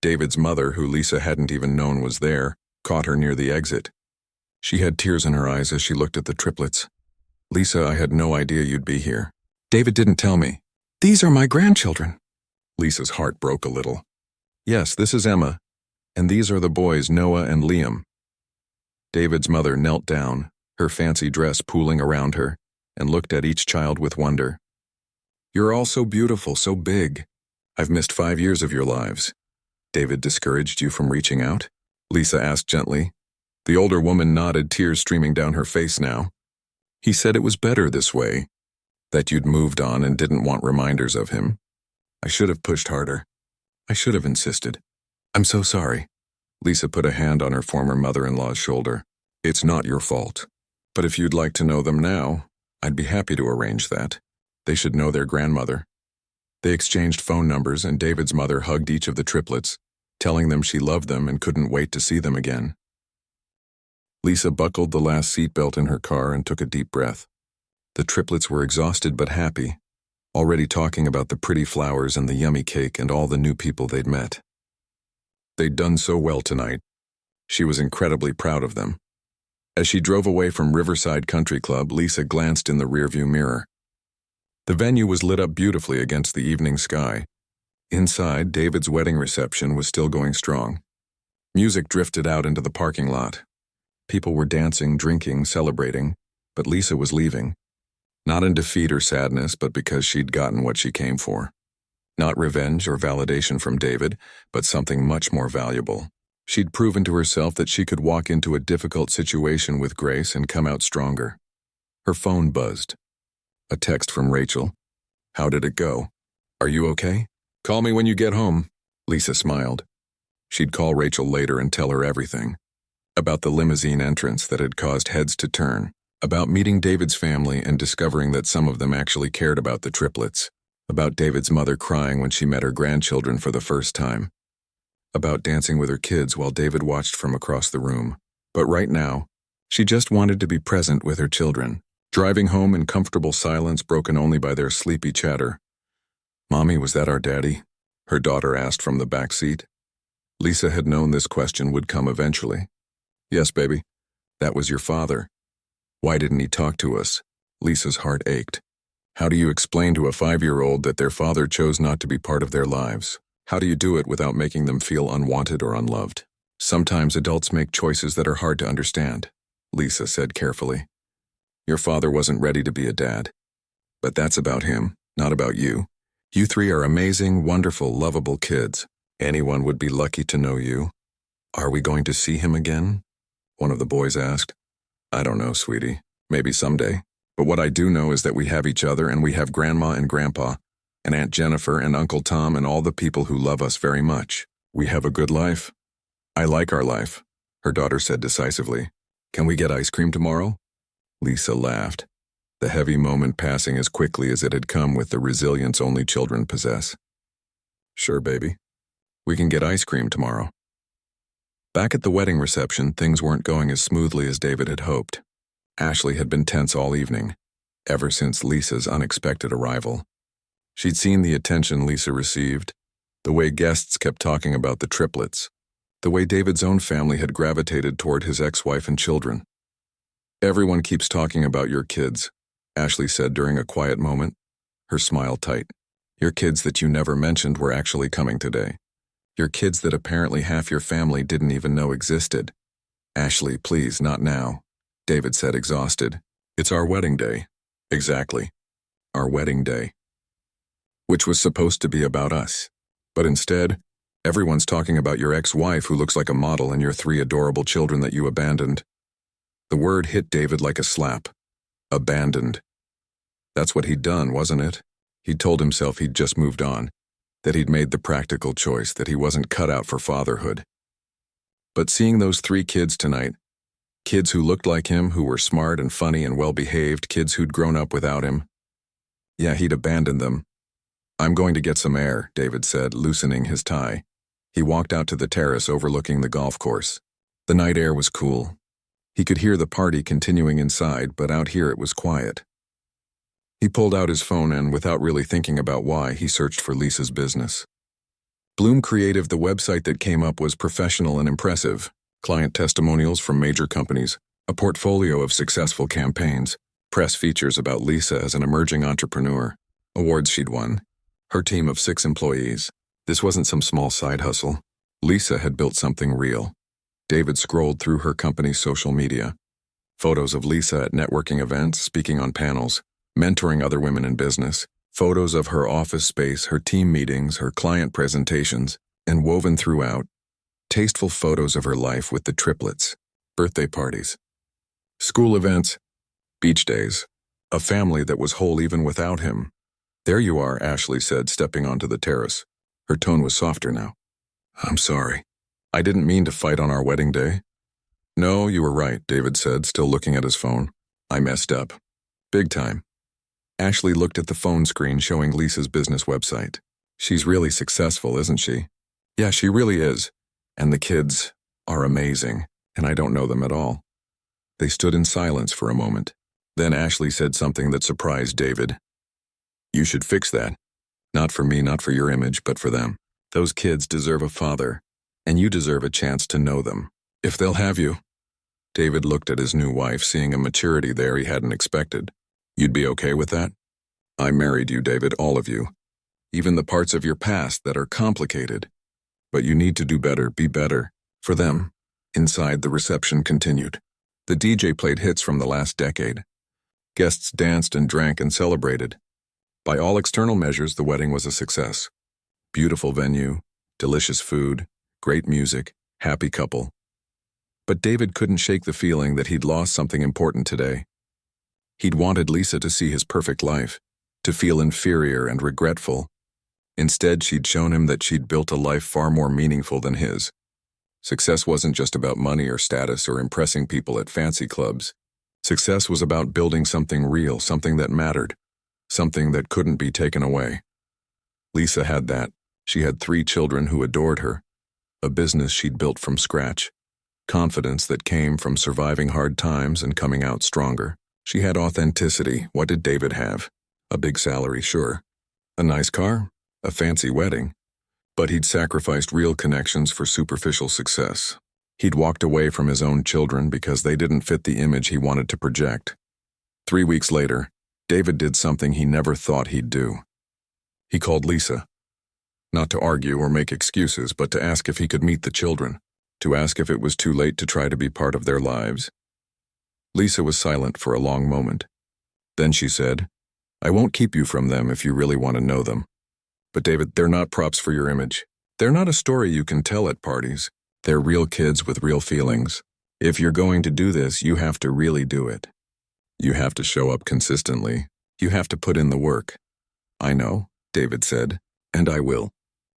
David's mother, who Lisa hadn't even known was there, caught her near the exit. She had tears in her eyes as she looked at the triplets. "Lisa, I had no idea you'd be here. David didn't tell me. These are my grandchildren." Lisa's heart broke a little. "Yes, this is Emma, and these are the boys, Noah and Liam." David's mother knelt down, her fancy dress pooling around her, and looked at each child with wonder. "You're all so beautiful, so big. I've missed 5 years of your lives." "David discouraged you from reaching out?" Lisa asked gently. The older woman nodded, tears streaming down her face now. "He said it was better this way, that you'd moved on and didn't want reminders of him. I should have pushed harder. I should have insisted. I'm so sorry." Lisa put a hand on her former mother-in-law's shoulder. "It's not your fault. But if you'd like to know them now, I'd be happy to arrange that. They should know their grandmother." They exchanged phone numbers, and David's mother hugged each of the triplets, telling them she loved them and couldn't wait to see them again. Lisa buckled the last seatbelt in her car and took a deep breath. The triplets were exhausted but happy, already talking about the pretty flowers and the yummy cake and all the new people they'd met. They'd done so well tonight. She was incredibly proud of them. As she drove away from Riverside Country Club, Lisa glanced in the rearview mirror. The venue was lit up beautifully against the evening sky. Inside, David's wedding reception was still going strong. Music drifted out into the parking lot. People were dancing, drinking, celebrating, but Lisa was leaving. Not in defeat or sadness, but because she'd gotten what she came for. Not revenge or validation from David, but something much more valuable. She'd proven to herself that she could walk into a difficult situation with grace and come out stronger. Her phone buzzed. A text from Rachel. "How did it go? Are you okay? Call me when you get home." Lisa smiled. She'd call Rachel later and tell her everything. About the limousine entrance that had caused heads to turn. About meeting David's family and discovering that some of them actually cared about the triplets. About David's mother crying when she met her grandchildren for the first time. About dancing with her kids while David watched from across the room. But right now, she just wanted to be present with her children, driving home in comfortable silence broken only by their sleepy chatter. "Mommy, was that our daddy?" her daughter asked from the back seat. Lisa had known this question would come eventually. "Yes, baby. That was your father." "Why didn't he talk to us?" Lisa's heart ached. How do you explain to a 5-year-old that their father chose not to be part of their lives? How do you do it without making them feel unwanted or unloved? "Sometimes adults make choices that are hard to understand," Lisa said carefully. "Your father wasn't ready to be a dad. But that's about him, not about you. You 3 are amazing, wonderful, lovable kids. Anyone would be lucky to know you." "Are we going to see him again?" one of the boys asked. "I don't know, sweetie. Maybe someday. But what I do know is that we have each other and we have Grandma and Grandpa, and Aunt Jennifer and Uncle Tom and all the people who love us very much. We have a good life. I like our life. her daughter said decisively. Can we get ice cream tomorrow? Lisa laughed, the heavy moment passing as quickly as it had come with the resilience only children possess. Sure, baby. We can get ice cream tomorrow. Back at the wedding reception, things weren't going as smoothly as David had hoped. Ashley had been tense all evening, ever since Lisa's unexpected arrival. She'd seen the attention Lisa received, the way guests kept talking about the triplets, the way David's own family had gravitated toward his ex-wife and children. Everyone keeps talking about your kids, Ashley said during a quiet moment, her smile tight. Your kids that you never mentioned were actually coming today. Your kids that apparently half your family didn't even know existed. Ashley, please, not now, David said, exhausted. It's our wedding day. Exactly. Our wedding day. Which was supposed to be about us. But instead, everyone's talking about your ex-wife who looks like a model and your 3 adorable children that you abandoned. The word hit David like a slap. Abandoned. That's what he'd done, wasn't it? He'd told himself he'd just moved on, that he'd made the practical choice, that he wasn't cut out for fatherhood. But seeing those 3 kids tonight, kids who looked like him, who were smart and funny and well-behaved, kids who'd grown up without him, yeah, he'd abandoned them. I'm going to get some air, David said, loosening his tie. He walked out to the terrace overlooking the golf course. The night air was cool. He could hear the party continuing inside, but out here it was quiet. He pulled out his phone and, without really thinking about why, he searched for Lisa's business. Bloom Creative, the website that came up, was professional and impressive. Client testimonials from major companies, a portfolio of successful campaigns, press features about Lisa as an emerging entrepreneur, awards she'd won, her team of 6 employees. This wasn't some small side hustle. Lisa had built something real. David scrolled through her company's social media. Photos of Lisa at networking events, speaking on panels, mentoring other women in business, photos of her office space, her team meetings, her client presentations, and woven throughout, tasteful photos of her life with the triplets, birthday parties, school events, beach days, a family that was whole even without him. There you are, Ashley said, stepping onto the terrace. Her tone was softer now. I'm sorry. I didn't mean to fight on our wedding day. No, you were right, David said, still looking at his phone. I messed up. Big time. Ashley looked at the phone screen showing Lisa's business website. She's really successful, isn't she? Yeah, she really is. And the kids are amazing, and I don't know them at all. They stood in silence for a moment. Then Ashley said something that surprised David. You should fix that. Not for me, not for your image, but for them. Those kids deserve a father, and you deserve a chance to know them, if they'll have you. David looked at his new wife, seeing a maturity there he hadn't expected. You'd be okay with that? I married you, David, all of you. Even the parts of your past that are complicated. But you need to do better, be better. For them. Inside, the reception continued. The DJ played hits from the last decade. Guests danced and drank and celebrated. By all external measures, the wedding was a success. Beautiful venue, delicious food, great music, happy couple. But David couldn't shake the feeling that he'd lost something important today. He'd wanted Lisa to see his perfect life, to feel inferior and regretful. Instead, she'd shown him that she'd built a life far more meaningful than his. Success wasn't just about money or status or impressing people at fancy clubs. Success was about building something real, something that mattered, something that couldn't be taken away. Lisa had that. She had 3 children who adored her, a business she'd built from scratch, confidence that came from surviving hard times and coming out stronger. She had authenticity. What did David have? A big salary, sure. A nice car? A fancy wedding. But he'd sacrificed real connections for superficial success. He'd walked away from his own children because they didn't fit the image he wanted to project. 3 weeks later, David did something he never thought he'd do. He called Lisa. Not to argue or make excuses, but to ask if he could meet the children, to ask if it was too late to try to be part of their lives. Lisa was silent for a long moment. Then she said, I won't keep you from them if you really want to know them. But David, they're not props for your image. They're not a story you can tell at parties. They're real kids with real feelings. If you're going to do this, you have to really do it. You have to show up consistently. You have to put in the work. I know, David said, and I will.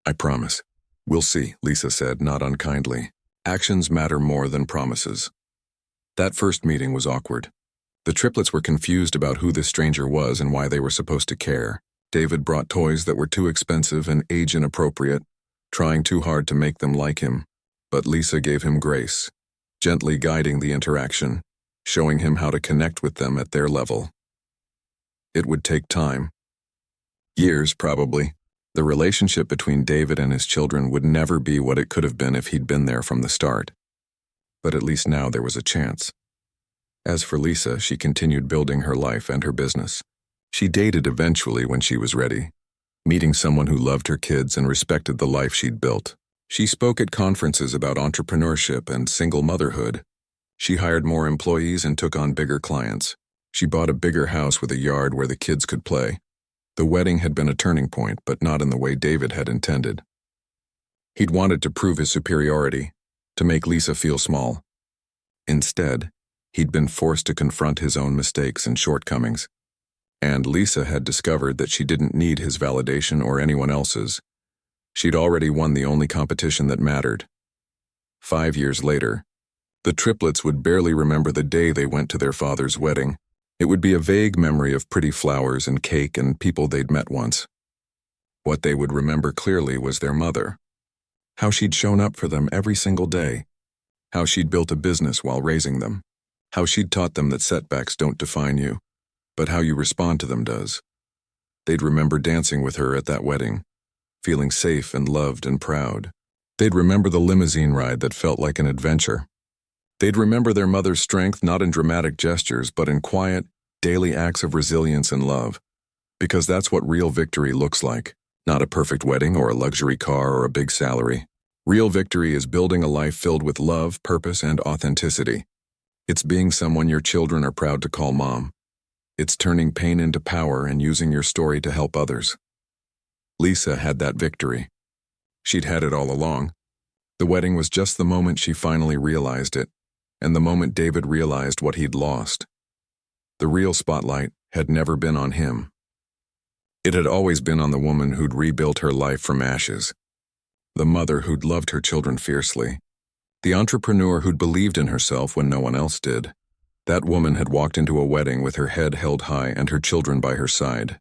I promise. We'll see, Lisa said, not unkindly. Actions matter more than promises. That first meeting was awkward. The triplets were confused about who this stranger was and why they were supposed to care. David brought toys that were too expensive and age inappropriate, trying too hard to make them like him. But Lisa gave him grace, gently guiding the interaction, showing him how to connect with them at their level. It would take time. Years, probably. The relationship between David and his children would never be what it could have been if he'd been there from the start. But at least now there was a chance. As for Lisa, she continued building her life and her business. She dated eventually when she was ready, meeting someone who loved her kids and respected the life she'd built. She spoke at conferences about entrepreneurship and single motherhood. She hired more employees and took on bigger clients. She bought a bigger house with a yard where the kids could play. The wedding had been a turning point, but not in the way David had intended. He'd wanted to prove his superiority, to make Lisa feel small. Instead, he'd been forced to confront his own mistakes and shortcomings. And Lisa had discovered that she didn't need his validation or anyone else's. She'd already won the only competition that mattered. 5 years later, the triplets would barely remember the day they went to their father's wedding. It would be a vague memory of pretty flowers and cake and people they'd met once. What they would remember clearly was their mother. How she'd shown up for them every single day. How she'd built a business while raising them. How she'd taught them that setbacks don't define you, but how you respond to them does. They'd remember dancing with her at that wedding, feeling safe and loved and proud. They'd remember the limousine ride that felt like an adventure. They'd remember their mother's strength not in dramatic gestures, but in quiet, daily acts of resilience and love. Because that's what real victory looks like. Not a perfect wedding or a luxury car or a big salary. Real victory is building a life filled with love, purpose, and authenticity. It's being someone your children are proud to call mom. It's turning pain into power and using your story to help others. Lisa had that victory. She'd had it all along. The wedding was just the moment she finally realized it, and the moment David realized what he'd lost. The real spotlight had never been on him. It had always been on the woman who'd rebuilt her life from ashes. The mother who'd loved her children fiercely. The entrepreneur who'd believed in herself when no one else did. That woman had walked into a wedding with her head held high and her children by her side.